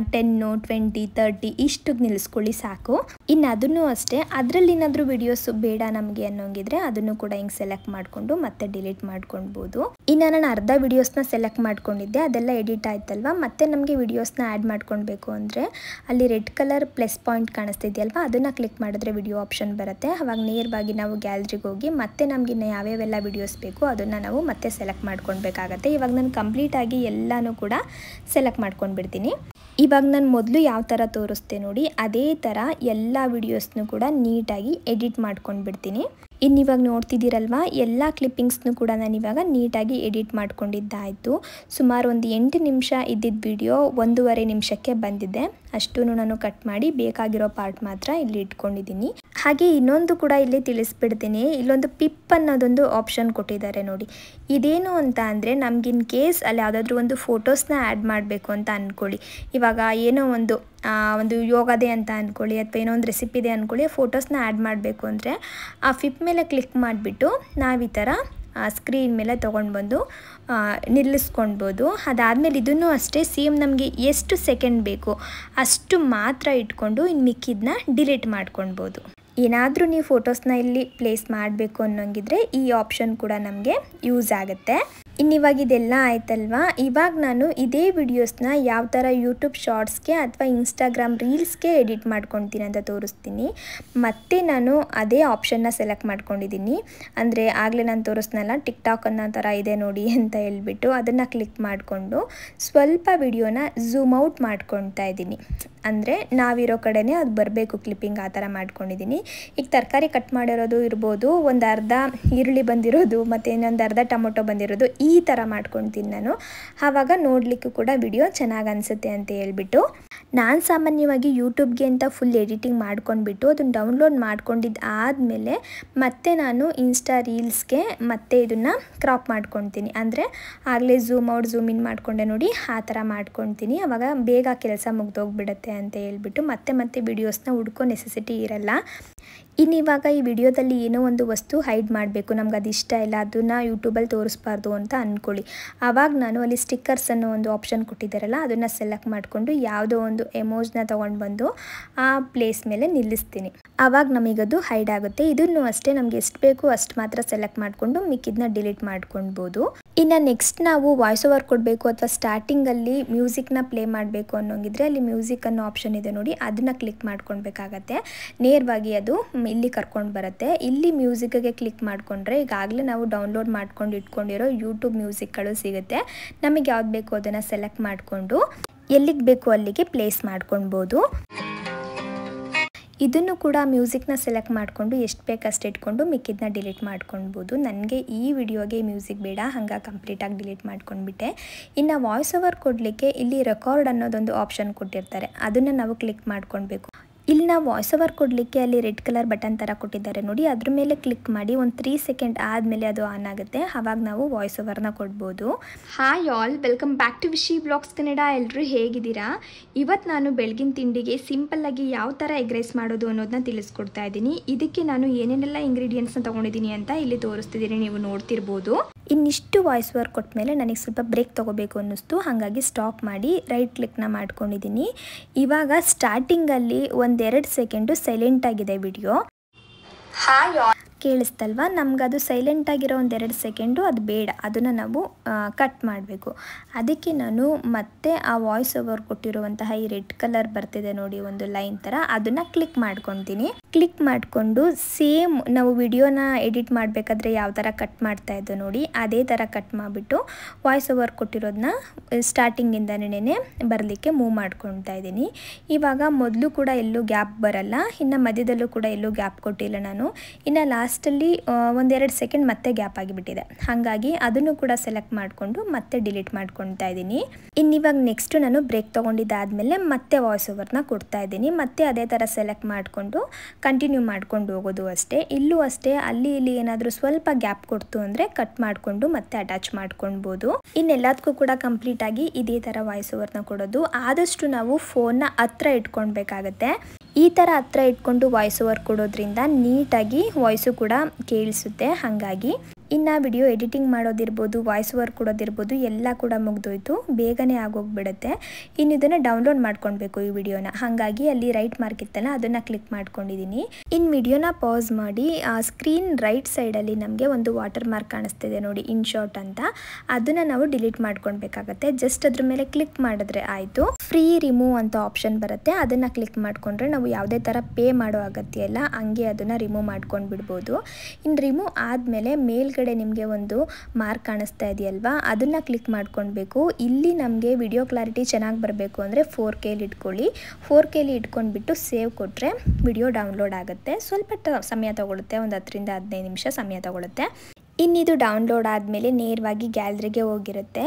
20, 30 ಇಷ್ಟು ನಿಲ್ಲಿಸ್ಕೊಳ್ಳಿ ಸಾಕು. ಇನ್ನು ಅದನ್ನು ಅಷ್ಟೇ, ಅದರಲ್ಲಿ ಏನಾದರೂ ವಿಡಿಯೋಸ್ ಬೇಡ ನಮಗೆ ಅನ್ನೋಂಗಿದ್ರೆ ಅದನ್ನು ಕೂಡ ಹಿಂಗೆ ಸೆಲೆಕ್ಟ್ ಮಾಡಿಕೊಂಡು ಮತ್ತೆ ಡಿಲೀಟ್ ಮಾಡ್ಕೊಳ್ಬೋದು. ಇನ್ನು ನಾನು ಅರ್ಧ ವಿಡಿಯೋಸ್ನ ಸೆಲೆಕ್ಟ್ ಮಾಡ್ಕೊಂಡಿದ್ದೆ, ಅದೆಲ್ಲ ಎಡಿಟ್ ಆಯ್ತಲ್ವ. ಮತ್ತೆ ನಮಗೆ ವಿಡಿಯೋಸ್ನ ಆ್ಯಡ್ ಮಾಡ್ಕೊಳ್ಬೇಕು ಅಂದರೆ ಅಲ್ಲಿ ರೆಡ್ ಕಲರ್ ಪ್ಲಸ್ ಪಾಯಿಂಟ್ ಕಾಣಿಸ್ತಿದೆಯಲ್ವ, ಅದನ್ನು ಕ್ಲಿಕ್ ಮಾಡಿದ್ರೆ ವಿಡಿಯೋ ಆಪ್ಷನ್ ಬರುತ್ತೆ. ಅವಾಗ ನೇರವಾಗಿ ನಾವು ಗ್ಯಾಲರಿಗೆ ಹೋಗಿ ಮತ್ತೆ ನಮ್ಗೆ ಇನ್ನು ಯಾವ್ಯಾವೆಲ್ಲ ವಿಡಿಯೋಸ್ ಬೇಕು ಅದನ್ನು ನಾವು ಮತ್ತೆ ಸೆಲೆಕ್ಟ್ ಮಾಡ್ಕೊಳ್ಬೇಕಾಗತ್ತೆ. ಇವಾಗ ನಾನು ಕಂಪ್ಲೀಟಾಗಿ ಎಲ್ಲನೂ ಕೂಡ ಸೆಲೆಕ್ಟ್ ಮಾಡ್ಕೊಂಡ್ಬಿಡ್ತೀನಿ. ಇವಾಗ ನಾನು ಮೊದಲು ಯಾವ ಥರ ತೋರಿಸ್ತೆ ನೋಡಿ, ಅದೇ ಥರ ಎಲ್ಲ ವಿಡಿಯೋಸ್ನೂ ಕೂಡ ನೀಟಾಗಿ ಎಡಿಟ್ ಮಾಡ್ಕೊಂಡು ಬಿಡ್ತೀನಿ. ಇನ್ನು ಇವಾಗ ನೋಡ್ತಿದ್ದೀರಲ್ವ, ಎಲ್ಲ ಕ್ಲಿಪ್ಪಿಂಗ್ಸ್ನೂ ಕೂಡ ನಾನು ಇವಾಗ ನೀಟಾಗಿ ಎಡಿಟ್ ಮಾಡ್ಕೊಂಡಿದ್ದಾಯಿತು. ಸುಮಾರು ಒಂದು 8 ನಿಮಿಷ ಇದ್ದಿದ್ದ ವಿಡಿಯೋ 1.5 ನಿಮಿಷಕ್ಕೆ ಬಂದಿದೆ. ಅಷ್ಟೂ ನಾನು ಕಟ್ ಮಾಡಿ ಬೇಕಾಗಿರೋ ಪಾರ್ಟ್ ಮಾತ್ರ ಇಲ್ಲಿ ಇಟ್ಕೊಂಡಿದ್ದೀನಿ. ಹಾಗೆ ಇನ್ನೊಂದು ಕೂಡ ಇಲ್ಲಿ ತಿಳಿಸ್ಬಿಡ್ತೀನಿ, ಇಲ್ಲೊಂದು ಪಿಪ್ ಅನ್ನೋದೊಂದು ಆಪ್ಷನ್ ಕೊಟ್ಟಿದ್ದಾರೆ ನೋಡಿ. ಇದೇನು ಅಂತ ಅಂದರೆ ನಮ್ಗೆ ಇನ್ ಕೇಸ್ ಅಲ್ಲಿ ಯಾವುದಾದ್ರೂ ಒಂದು ಫೋಟೋಸ್ನ ಆ್ಯಡ್ ಮಾಡಬೇಕು ಅಂತ ಅಂದ್ಕೊಳ್ಳಿ. ಇವಾಗ ಏನೋ ಒಂದು ಯೋಗದೇ ಅಂತ ಅಂದ್ಕೊಳ್ಳಿ, ಅಥವಾ ಏನೋ ಒಂದು ರೆಸಿಪಿದೆ ಅಂದ್ಕೊಳ್ಳಿ, ಫೋಟೋಸ್ನ ಆ್ಯಡ್ ಮಾಡಬೇಕು ಅಂದರೆ ಆ ಫಿಪ್ ಮೇಲೆ ಕ್ಲಿಕ್ ಮಾಡಿಬಿಟ್ಟು ನಾವು ಈ ಥರ ಸ್ಕ್ರೀನ್ ಮೇಲೆ ತೊಗೊಂಡು ಬಂದು ನಿಲ್ಲಿಸ್ಕೊಳ್ಬೋದು. ಅದಾದಮೇಲೆ ಇದನ್ನು ಅಷ್ಟೇ ಸೇಮ್ ನಮಗೆ ಎಷ್ಟು ಸೆಕೆಂಡ್ ಬೇಕು ಅಷ್ಟು ಮಾತ್ರ ಇಟ್ಕೊಂಡು ಇನ್ನು ಮಿಕ್ಕಿದ್ದನ್ನ ಡಿಲೀಟ್ ಮಾಡ್ಕೊಳ್ಬೋದು. ಏನಾದರೂ ನೀವು ಫೋಟೋಸ್ನ ಇಲ್ಲಿ ಪ್ಲೇಸ್ ಮಾಡಬೇಕು ಅನ್ನೋಂಗಿದ್ರೆ ಈ ಆಪ್ಷನ್ ಕೂಡ ನಮಗೆ ಯೂಸ್ ಆಗುತ್ತೆ. ಇನ್ನಿವಾಗ ಇದೆಲ್ಲ ಆಯ್ತಲ್ವಾ, ಇವಾಗ ನಾನು ಇದೇ ವಿಡಿಯೋಸ್ನ ಯಾವ ಥರ ಯೂಟ್ಯೂಬ್ ಶಾರ್ಟ್ಸ್ಗೆ ಅಥವಾ ಇನ್ಸ್ಟಾಗ್ರಾಮ್ ರೀಲ್ಸ್ಗೆ ಎಡಿಟ್ ಮಾಡ್ಕೊತೀನಿ ಅಂತ ತೋರಿಸ್ತೀನಿ. ಮತ್ತು ನಾನು ಅದೇ ಆಪ್ಷನ್ನ ಸೆಲೆಕ್ಟ್ ಮಾಡ್ಕೊಂಡಿದ್ದೀನಿ. ಅಂದರೆ ಆಗಲೇ ನಾನು ತೋರಿಸ್ನಲ್ಲ ಟಿಕ್ಟಾಕ್ ಅನ್ನೋ ಥರ ಇದೆ ನೋಡಿ ಅಂತ ಹೇಳ್ಬಿಟ್ಟು ಅದನ್ನು ಕ್ಲಿಕ್ ಮಾಡಿಕೊಂಡು ಸ್ವಲ್ಪ ವಿಡಿಯೋನ ಝೂಮ್ ಔಟ್ ಮಾಡ್ಕೊಳ್ತಾ ಇದ್ದೀನಿ. ಅಂದರೆ ನಾವಿರೋ ಕಡೆನೇ ಅದು ಬರಬೇಕು ಕ್ಲಿಪ್ಪಿಂಗ್, ಆ ಥರ ಮಾಡ್ಕೊಂಡಿದ್ದೀನಿ. ಈಗ ತರಕಾರಿ ಕಟ್ ಮಾಡಿರೋದು ಇರ್ಬೋದು, ಒಂದು ಅರ್ಧ ಈರುಳ್ಳಿ ಬಂದಿರೋದು ಮತ್ತು ಇನ್ನೊಂದು ಅರ್ಧ ಟೊಮೊಟೊ ಬಂದಿರೋದು, ಈ ಥರ ಮಾಡ್ಕೊಳ್ತೀನಿ ನಾನು. ಆವಾಗ ನೋಡಲಿಕ್ಕೂ ಕೂಡ ವಿಡಿಯೋ ಚೆನ್ನಾಗಿ ಅನಿಸುತ್ತೆ ಅಂತ ಹೇಳ್ಬಿಟ್ಟು ನಾನು ಸಾಮಾನ್ಯವಾಗಿ ಯೂಟ್ಯೂಬ್ಗೆ ಅಂತ ಫುಲ್ ಎಡಿಟಿಂಗ್ ಮಾಡ್ಕೊಂಡ್ಬಿಟ್ಟು ಅದನ್ನು ಡೌನ್ಲೋಡ್ ಮಾಡ್ಕೊಂಡಿದ್ದು ಆದಮೇಲೆ ಮತ್ತೆ ನಾನು ಇನ್ಸ್ಟಾ ರೀಲ್ಸ್ಗೆ ಮತ್ತೆ ಇದನ್ನು ಕ್ರಾಪ್ ಮಾಡ್ಕೊತೀನಿ. ಅಂದರೆ ಆಗಲೇ ಝೂಮ್ ಔಟ್ ಝೂಮ್ ಇನ್ ಮಾಡಿಕೊಂಡೆ ನೋಡಿ, ಆ ಥರ ಮಾಡ್ಕೊತೀನಿ. ಆವಾಗ ಬೇಗ ಕೆಲಸ ಮುಗ್ದೋಗ್ಬಿಡುತ್ತೆ ಅಂತ ಹೇಳ್ಬಿಟ್ಟು ಮತ್ತೆ ವಿಡಿಯೋಸ್ನ ಹುಡ್ಕೋ ನೆಸೆಸಿಟಿ ಇರಲ್ಲ. ಇನ್ನಿವಾಗ ಈ ವಿಡಿಯೋದಲ್ಲಿ ಏನೋ ಒಂದು ವಸ್ತು ಹೈಡ್ ಮಾಡಬೇಕು, ನಮ್ಗೆ ಅದು ಇಷ್ಟ ಇಲ್ಲ, ಅದನ್ನು ಯೂಟ್ಯೂಬಲ್ಲಿ ತೋರಿಸ್ಬಾರ್ದು ಅಂತ ಅಂದ್ಕೊಳ್ಳಿ. ಆವಾಗ ನಾನು ಅಲ್ಲಿ ಸ್ಟಿಕ್ಕರ್ಸ್ ಅನ್ನೋ ಒಂದು ಆಪ್ಷನ್ ಕೊಟ್ಟಿದ್ದಾರಲ್ಲ, ಅದನ್ನು ಸೆಲೆಕ್ಟ್ ಮಾಡಿಕೊಂಡು ಯಾವುದೋ ಒಂದು ಎಮೋಜ್ನ ತೊಗೊಂಡು ಬಂದು ಆ ಪ್ಲೇಸ್ ಮೇಲೆ ನಿಲ್ಲಿಸ್ತೀನಿ. ಆವಾಗ ನಮಗದು ಹೈಡ್ ಆಗುತ್ತೆ. ಇದನ್ನು ಅಷ್ಟೇ ನಮಗೆ ಎಷ್ಟು ಬೇಕು ಅಷ್ಟು ಮಾತ್ರ ಸೆಲೆಕ್ಟ್ ಮಾಡಿಕೊಂಡು ಮಿಕ್ಕಿದ್ನ ಡಿಲೀಟ್ ಮಾಡ್ಕೊಳ್ಬೋದು. ಇನ್ನು ನೆಕ್ಸ್ಟ್ ನಾವು ವಾಯ್ಸ್ ಓವರ್ ಕೊಡಬೇಕು ಅಥವಾ ಸ್ಟಾರ್ಟಿಂಗಲ್ಲಿ ಮ್ಯೂಸಿಕ್ನ ಪ್ಲೇ ಮಾಡಬೇಕು ಅನ್ನೋಂಗಿದ್ರೆ ಅಲ್ಲಿ ಮ್ಯೂಸಿಕ್ ಅನ್ನೋ ಆಪ್ಷನ್ ಇದೆ ನೋಡಿ, ಅದನ್ನು ಕ್ಲಿಕ್ ಮಾಡ್ಕೊಳ್ಬೇಕಾಗತ್ತೆ. ನೇರವಾಗಿ ಅದು ಇಲ್ಲಿ ಕರ್ಕೊಂಡು ಬರುತ್ತೆ. ಇಲ್ಲಿ ಮ್ಯೂಸಿಕ್ಗೆ ಕ್ಲಿಕ್ ಮಾಡಿಕೊಂಡ್ರೆ ಈಗಾಗಲೇ ನಾವು ಡೌನ್ಲೋಡ್ ಮಾಡ್ಕೊಂಡು ಇಟ್ಕೊಂಡಿರೋ ಯೂಟ್ಯೂಬ್ ಮ್ಯೂಸಿಕ್ಗಳು ಸಿಗುತ್ತೆ. ನಮಗೆ ಯಾವ್ದು ಬೇಕು ಅದನ್ನು ಸೆಲೆಕ್ಟ್ ಮಾಡಿಕೊಂಡು ಎಲ್ಲಿಗೆ ಬೇಕು ಅಲ್ಲಿಗೆ ಪ್ಲೇಸ್ ಮಾಡ್ಕೊಳ್ಬೋದು. ಇದನ್ನು ಕೂಡ ಮ್ಯೂಸಿಕ್ನ ಸೆಲೆಕ್ಟ್ ಮಾಡಿಕೊಂಡು ಎಷ್ಟು ಬೇಕು ಅಷ್ಟು ಇಟ್ಕೊಂಡು ಮಿಕ್ಕಿದ್ನ ಡಿಲೀಟ್ ಮಾಡ್ಕೊಳ್ಬೋದು. ನನಗೆ ಈ ವಿಡಿಯೋಗೆ ಮ್ಯೂಸಿಕ್ ಬೇಡ, ಹಾಗಾಗಿ ಕಂಪ್ಲೀಟಾಗಿ ಡಿಲೀಟ್ ಮಾಡ್ಕೊಂಡ್ಬಿಟ್ಟೆ. ಇನ್ನು ವಾಯ್ಸ್ ಓವರ್ ಕೊಡಲಿಕ್ಕೆ ಇಲ್ಲಿ ರೆಕಾರ್ಡ್ ಅನ್ನೋದೊಂದು ಆಪ್ಷನ್ ಕೊಟ್ಟಿರ್ತಾರೆ, ಅದನ್ನು ನಾವು ಕ್ಲಿಕ್ ಮಾಡ್ಕೊಳ್ಬೇಕು. ಇಲ್ಲಿ ನಾವು ವಾಯ್ಸ್ ಓವರ್ ಕೊಡಲಿಕ್ಕೆ ಅಲ್ಲಿ ರೆಡ್ ಕಲರ್ ಬಟನ್ ಥರ ಕೊಟ್ಟಿದ್ದಾರೆ ನೋಡಿ, ಅದ್ರ ಮೇಲೆ ಕ್ಲಿಕ್ ಮಾಡಿ ಒಂದು 3 ಸೆಕೆಂಡ್ ಆದಮೇಲೆ ಅದು ಆನ್ ಆಗುತ್ತೆ. ಆವಾಗ ನಾವು ವಾಯ್ಸ್ ಓವರ್ನ ಕೊಡ್ಬೋದು. Hi all, welcome back to Vishi blogs Kannada. ಎಲ್ಲರೂ ಹೇಗಿದ್ದೀರಾ? ಇವತ್ತು ನಾನು ಬೆಳಗಿನ ತಿಂಡಿಗೆ ಸಿಂಪಲ್ಲಾಗಿ ಯಾವ ಥರ ಎಗ್ ರೈಸ್ ಮಾಡೋದು ಅನ್ನೋದನ್ನ ತಿಳಿಸ್ಕೊಡ್ತಾ ಇದ್ದೀನಿ. ಇದಕ್ಕೆ ನಾನು ಏನೇನೆಲ್ಲ ಇಂಗ್ರೀಡಿಯೆಂಟ್ಸ್ನ ತೊಗೊಂಡಿದ್ದೀನಿ ಅಂತ ಇಲ್ಲಿ ತೋರಿಸ್ತಿದ್ದೀನಿ, ನೀವು ನೋಡ್ತಿರ್ಬೋದು. ಇನ್ನಿಷ್ಟು ವಾಯ್ಸ್ ಓವರ್ ಕೊಟ್ಟ ಮೇಲೆ ನನಗೆ ಸ್ವಲ್ಪ ಬ್ರೇಕ್ ತೊಗೋಬೇಕು ಅನ್ನಿಸ್ತು, ಹಾಗಾಗಿ ಸ್ಟಾಪ್ ಮಾಡಿ ರೈಟ್ ಕ್ಲಿಕ್ನ ಮಾಡ್ಕೊಂಡಿದ್ದೀನಿ. ಇವಾಗ ಸ್ಟಾರ್ಟಿಂಗಲ್ಲಿ 1-2 ಸೆಕೆಂಡು ಸೈಲೆಂಟ್ ಆಗಿದೆ ವಿಡಿಯೋ. ಹಾಯ್ ಆಲ್, ಕೇಳಿಸ್ತಲ್ವಾ? ನಮಗದು ಸೈಲೆಂಟಾಗಿರೋ 1-2 ಸೆಕೆಂಡು ಅದು ಬೇಡ, ಅದನ್ನು ನಾವು ಕಟ್ ಮಾಡಬೇಕು. ಅದಕ್ಕೆ ನಾನು ಮತ್ತೆ ಆ ವಾಯ್ಸ್ ಓವರ್ ಕೊಟ್ಟಿರುವಂತಹ ಈ ರೆಡ್ ಕಲರ್ ಬರ್ತಿದೆ ನೋಡಿ, ಒಂದು ಲೈನ್ ಥರ, ಅದನ್ನು ಕ್ಲಿಕ್ ಮಾಡ್ಕೊತೀನಿ. ಕ್ಲಿಕ್ ಮಾಡಿಕೊಂಡು ಸೇಮ್ ನಾವು ವಿಡಿಯೋನ ಎಡಿಟ್ ಮಾಡಬೇಕಾದ್ರೆ ಯಾವ ಥರ ಕಟ್ ಮಾಡ್ತಾ ಇದ್ದೋ ನೋಡಿ, ಅದೇ ಥರ ಕಟ್ ಮಾಡಿಬಿಟ್ಟು ವಾಯ್ಸ್ ಓವರ್ ಕೊಟ್ಟಿರೋದನ್ನ ಸ್ಟಾರ್ಟಿಂಗಿಂದನೇ ಬರಲಿಕ್ಕೆ ಮೂವ್ ಮಾಡ್ಕೊತಾ ಇದ್ದೀನಿ. ಇವಾಗ ಮೊದಲು ಕೂಡ ಎಲ್ಲೂ ಗ್ಯಾಪ್ ಬರಲ್ಲ, ಇನ್ನು ಮಧ್ಯದಲ್ಲೂ ಕೂಡ ಎಲ್ಲೂ ಗ್ಯಾಪ್ ಕೊಟ್ಟಿಲ್ಲ ನಾನು. ಇನ್ನು ಲಾಸ್ಟಲ್ಲಿ 1-2 ಸೆಕೆಂಡ್ ಮತ್ತೆ ಗ್ಯಾಪ್ ಆಗಿಬಿಟ್ಟಿದೆ, ಹಾಗಾಗಿ ಅದನ್ನು ಕೂಡ ಸೆಲೆಕ್ಟ್ ಮಾಡಿಕೊಂಡು ಮತ್ತೆ ಡಿಲೀಟ್ ಮಾಡ್ಕೊತಾ ಇದ್ದೀನಿ. ಇನ್ನಿವಾಗ ನೆಕ್ಸ್ಟು ನಾನು ಬ್ರೇಕ್ ತೊಗೊಂಡಿದ್ದಾದಮೇಲೆ ಮತ್ತೆ ವಾಯ್ಸ್ ಓವರ್ನ ಕೊಡ್ತಾ ಇದ್ದೀನಿ. ಮತ್ತೆ ಅದೇ ಥರ ಸೆಲೆಕ್ಟ್ ಮಾಡಿಕೊಂಡು ಕಂಟಿನ್ಯೂ ಮಾಡ್ಕೊಂಡು ಹೋಗೋದು ಅಷ್ಟೇ. ಇಲ್ಲೂ ಅಷ್ಟೇ, ಅಲ್ಲಿ ಇಲ್ಲಿ ಏನಾದರೂ ಸ್ವಲ್ಪ ಗ್ಯಾಪ್ ಕೊಡ್ತು ಅಂದರೆ ಕಟ್ ಮಾಡಿಕೊಂಡು ಮತ್ತೆ ಅಟ್ಯಾಚ್ ಮಾಡ್ಕೊಳ್ಬೋದು. ಇನ್ನೆಲ್ಲದಕ್ಕೂ ಕೂಡ ಕಂಪ್ಲೀಟಾಗಿ ಇದೇ ಥರ ವಾಯ್ಸ್ ಓವರ್ನ ಕೊಡೋದು. ಆದಷ್ಟು ನಾವು ಫೋನ್ನ ಹತ್ರ ಇಟ್ಕೊಳ್ಬೇಕಾಗತ್ತೆ. ಈ ಥರ ಹತ್ರ ಇಟ್ಕೊಂಡು ವಾಯ್ಸ್ ಓವರ್ ಕೊಡೋದ್ರಿಂದ ನೀಟಾಗಿ ವಾಯ್ಸು ಕೂಡ ಕೇಳಿಸುತ್ತೆ. ಹಾಗಾಗಿ ಇನ್ನು ವಿಡಿಯೋ ಎಡಿಟಿಂಗ್ ಮಾಡೋದಿರ್ಬೋದು, ವಾಯ್ಸ್ ಓವರ್ ಕೊಡೋದಿರ್ಬೋದು, ಎಲ್ಲ ಕೂಡ ಮುಗ್ದೋಯ್ತು, ಬೇಗನೆ ಆಗೋಗ್ಬಿಡುತ್ತೆ. ಇನ್ನು ಇದನ್ನು ಡೌನ್ಲೋಡ್ ಮಾಡ್ಕೊಳ್ಬೇಕು ಈ ವಿಡಿಯೋನ, ಹಾಗಾಗಿ ಅಲ್ಲಿ ರೈಟ್ ಮಾರ್ಕ್ ಇತ್ತಲ್ಲ ಅದನ್ನು ಕ್ಲಿಕ್ ಮಾಡ್ಕೊಂಡಿದ್ದೀನಿ. ಇನ್ನು ವಿಡಿಯೋನ ಪಾಸ್ ಮಾಡಿ ಸ್ಕ್ರೀನ್ ರೈಟ್ ಸೈಡಲ್ಲಿ ನಮಗೆ ಒಂದು ವಾಟರ್ ಮಾರ್ಕ್ ಕಾಣಿಸ್ತಿದೆ ನೋಡಿ, ಇನ್ ಶಾರ್ಟ್ ಅಂತ, ಅದನ್ನು ನಾವು ಡಿಲೀಟ್ ಮಾಡ್ಕೊಳ್ಬೇಕಾಗತ್ತೆ. ಜಸ್ಟ್ ಅದ್ರ ಮೇಲೆ ಕ್ಲಿಕ್ ಮಾಡಿದ್ರೆ ಆಯಿತು. ಫ್ರೀ ರಿಮೂವ್ ಅಂತ ಆಪ್ಷನ್ ಬರುತ್ತೆ, ಅದನ್ನು ಕ್ಲಿಕ್ ಮಾಡಿಕೊಂಡ್ರೆ ನಾವು ಯಾವುದೇ ಥರ ಪೇ ಮಾಡೋ ಅಗತ್ಯ ಇಲ್ಲ, ಹಂಗೆ ಅದನ್ನು ರಿಮೂವ್ ಮಾಡ್ಕೊಂಡು ಬಿಡ್ಬೋದು. ಇನ್ನು ರಿಮೂವ್ ಆದಮೇಲೆ ಮೇಲ್ಗಡೆ ನಿಮಗೆ ಒಂದು ಮಾರ್ಕ್ ಕಾಣಿಸ್ತಾ ಇದೆಯಲ್ವಾ, ಅದನ್ನು ಕ್ಲಿಕ್ ಮಾಡ್ಕೊಳ್ಬೇಕು. ಇಲ್ಲಿ ನಮಗೆ ವಿಡಿಯೋ ಕ್ಲಾರಿಟಿ ಚೆನ್ನಾಗಿ ಬರಬೇಕು ಅಂದರೆ 4Kಲಿ ಇಟ್ಕೊಳ್ಳಿ. 4Kಲಿ ಇಟ್ಕೊಂಡ್ಬಿಟ್ಟು ಸೇವ್ ಕೊಟ್ಟರೆ ವಿಡಿಯೋ ಡೌನ್ಲೋಡ್ ಆಗುತ್ತೆ. ಸ್ವಲ್ಪ ಸಮಯ ತೊಗೊಳುತ್ತೆ, ಒಂದು 10-15 ನಿಮಿಷ ಸಮಯ ತೊಗೊಳುತ್ತೆ. ಇನ್ನಿದು ಡೌನ್ಲೋಡ್ ಆದಮೇಲೆ ನೇರವಾಗಿ ಗ್ಯಾಲರಿಗೆ ಹೋಗಿರುತ್ತೆ.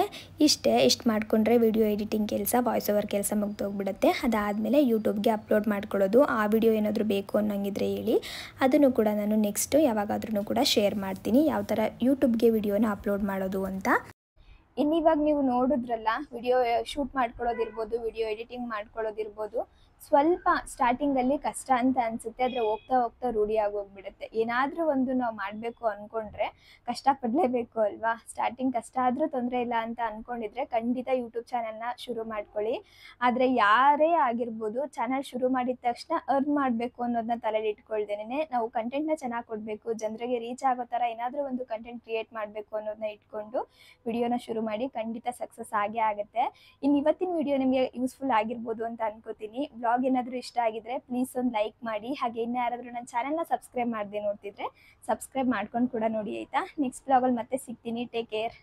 ಇಷ್ಟು ಮಾಡಿಕೊಂಡ್ರೆ ವಿಡಿಯೋ ಎಡಿಟಿಂಗ್ ಕೆಲಸ, ವಾಯ್ಸ್ ಓವರ್ ಕೆಲಸ ಮುಗ್ದೋಗ್ಬಿಡುತ್ತೆ. ಅದಾದಮೇಲೆ ಯೂಟ್ಯೂಬ್ಗೆ ಅಪ್ಲೋಡ್ ಮಾಡ್ಕೊಳ್ಳೋದು. ಆ ವಿಡಿಯೋ ಏನಾದರೂ ಬೇಕು ಅನ್ನೋಂಗಿದ್ರೆ ಹೇಳಿ, ಅದನ್ನು ಕೂಡ ನಾನು ನೆಕ್ಸ್ಟು ಯಾವಾಗಾದ್ರೂ ಕೂಡ ಶೇರ್ ಮಾಡ್ತೀನಿ, ಯಾವ ಥರ ಯೂಟ್ಯೂಬ್ಗೆ ವಿಡಿಯೋನ ಅಪ್ಲೋಡ್ ಮಾಡೋದು ಅಂತ. ಇನ್ನಿವಾಗ ನೀವು ನೋಡಿದ್ರಲ್ಲ, ವಿಡಿಯೋ ಶೂಟ್ ಮಾಡ್ಕೊಳ್ಳೋದಿರ್ಬೋದು, ವಿಡಿಯೋ ಎಡಿಟಿಂಗ್ ಮಾಡ್ಕೊಳ್ಳೋದಿರ್ಬೋದು, ಸ್ವಲ್ಪ ಸ್ಟಾರ್ಟಿಂಗಲ್ಲಿ ಕಷ್ಟ ಅಂತ ಅನಿಸುತ್ತೆ, ಆದರೆ ಹೋಗ್ತಾ ಹೋಗ್ತಾ ರೂಢಿ ಆಗೋಗ್ಬಿಡುತ್ತೆ. ಏನಾದರೂ ಒಂದು ನಾವು ಮಾಡಬೇಕು ಅಂದ್ಕೊಂಡ್ರೆ ಕಷ್ಟಪಡಲೇಬೇಕು ಅಲ್ವಾ. ಸ್ಟಾರ್ಟಿಂಗ್ ಕಷ್ಟ ಆದರೂ ತೊಂದರೆ ಇಲ್ಲ ಅಂತ ಅಂದ್ಕೊಂಡಿದ್ರೆ ಖಂಡಿತ ಯೂಟ್ಯೂಬ್ ಚಾನಲ್ನ ಶುರು ಮಾಡ್ಕೊಳ್ಳಿ. ಆದರೆ ಯಾರೇ ಆಗಿರ್ಬೋದು, ಚಾನಲ್ ಶುರು ಮಾಡಿದ ತಕ್ಷಣ ಅರ್ನ್ ಮಾಡಬೇಕು ಅನ್ನೋದನ್ನ ತಲೆಯಲ್ಲಿ ಇಟ್ಕೊಳ್ದೇನೆ ನಾವು ಕಂಟೆಂಟ್ನ ಚೆನ್ನಾಗಿ ಕೊಡಬೇಕು, ಜನರಿಗೆ ರೀಚ್ ಆಗೋ ಥರ ಏನಾದರೂ ಒಂದು ಕಂಟೆಂಟ್ ಕ್ರಿಯೇಟ್ ಮಾಡಬೇಕು ಅನ್ನೋದನ್ನ ಇಟ್ಕೊಂಡು ವಿಡಿಯೋನ ಶುರು ಮಾಡಿ, ಖಂಡಿತ ಸಕ್ಸಸ್ ಆಗೇ ಆಗುತ್ತೆ. ಇನ್ನು ಇವತ್ತಿನ ವಿಡಿಯೋ ನಿಮಗೆ ಯೂಸ್ಫುಲ್ ಆಗಿರ್ಬೋದು ಅಂತ ಅನ್ಕೋತೀನಿ. ಬ್ಲಾಗ್ ಏನಾದರೂ ಇಷ್ಟ ಆಗಿದ್ರೆ ಪ್ಲೀಸ್ ಒಂದು ಲೈಕ್ ಮಾಡಿ. ಹಾಗೆ ಇನ್ನು ಯಾರಾದರೂ ನನ್ನ ಚಾನಲ್ನ ಸಬ್ಸ್ಕ್ರೈಬ್ ಮಾಡದೆ ನೋಡ್ತಿದ್ರೆ ಸಬ್ಸ್ಕ್ರೈಬ್ ಮಾಡ್ಕೊಂಡು ಕೂಡ ನೋಡಿ ಆಯಿತಾ. ನೆಕ್ಸ್ಟ್ ಬ್ಲಾಗಲ್ಲಿ ಮತ್ತೆ ಸಿಗ್ತೀನಿ. Take care.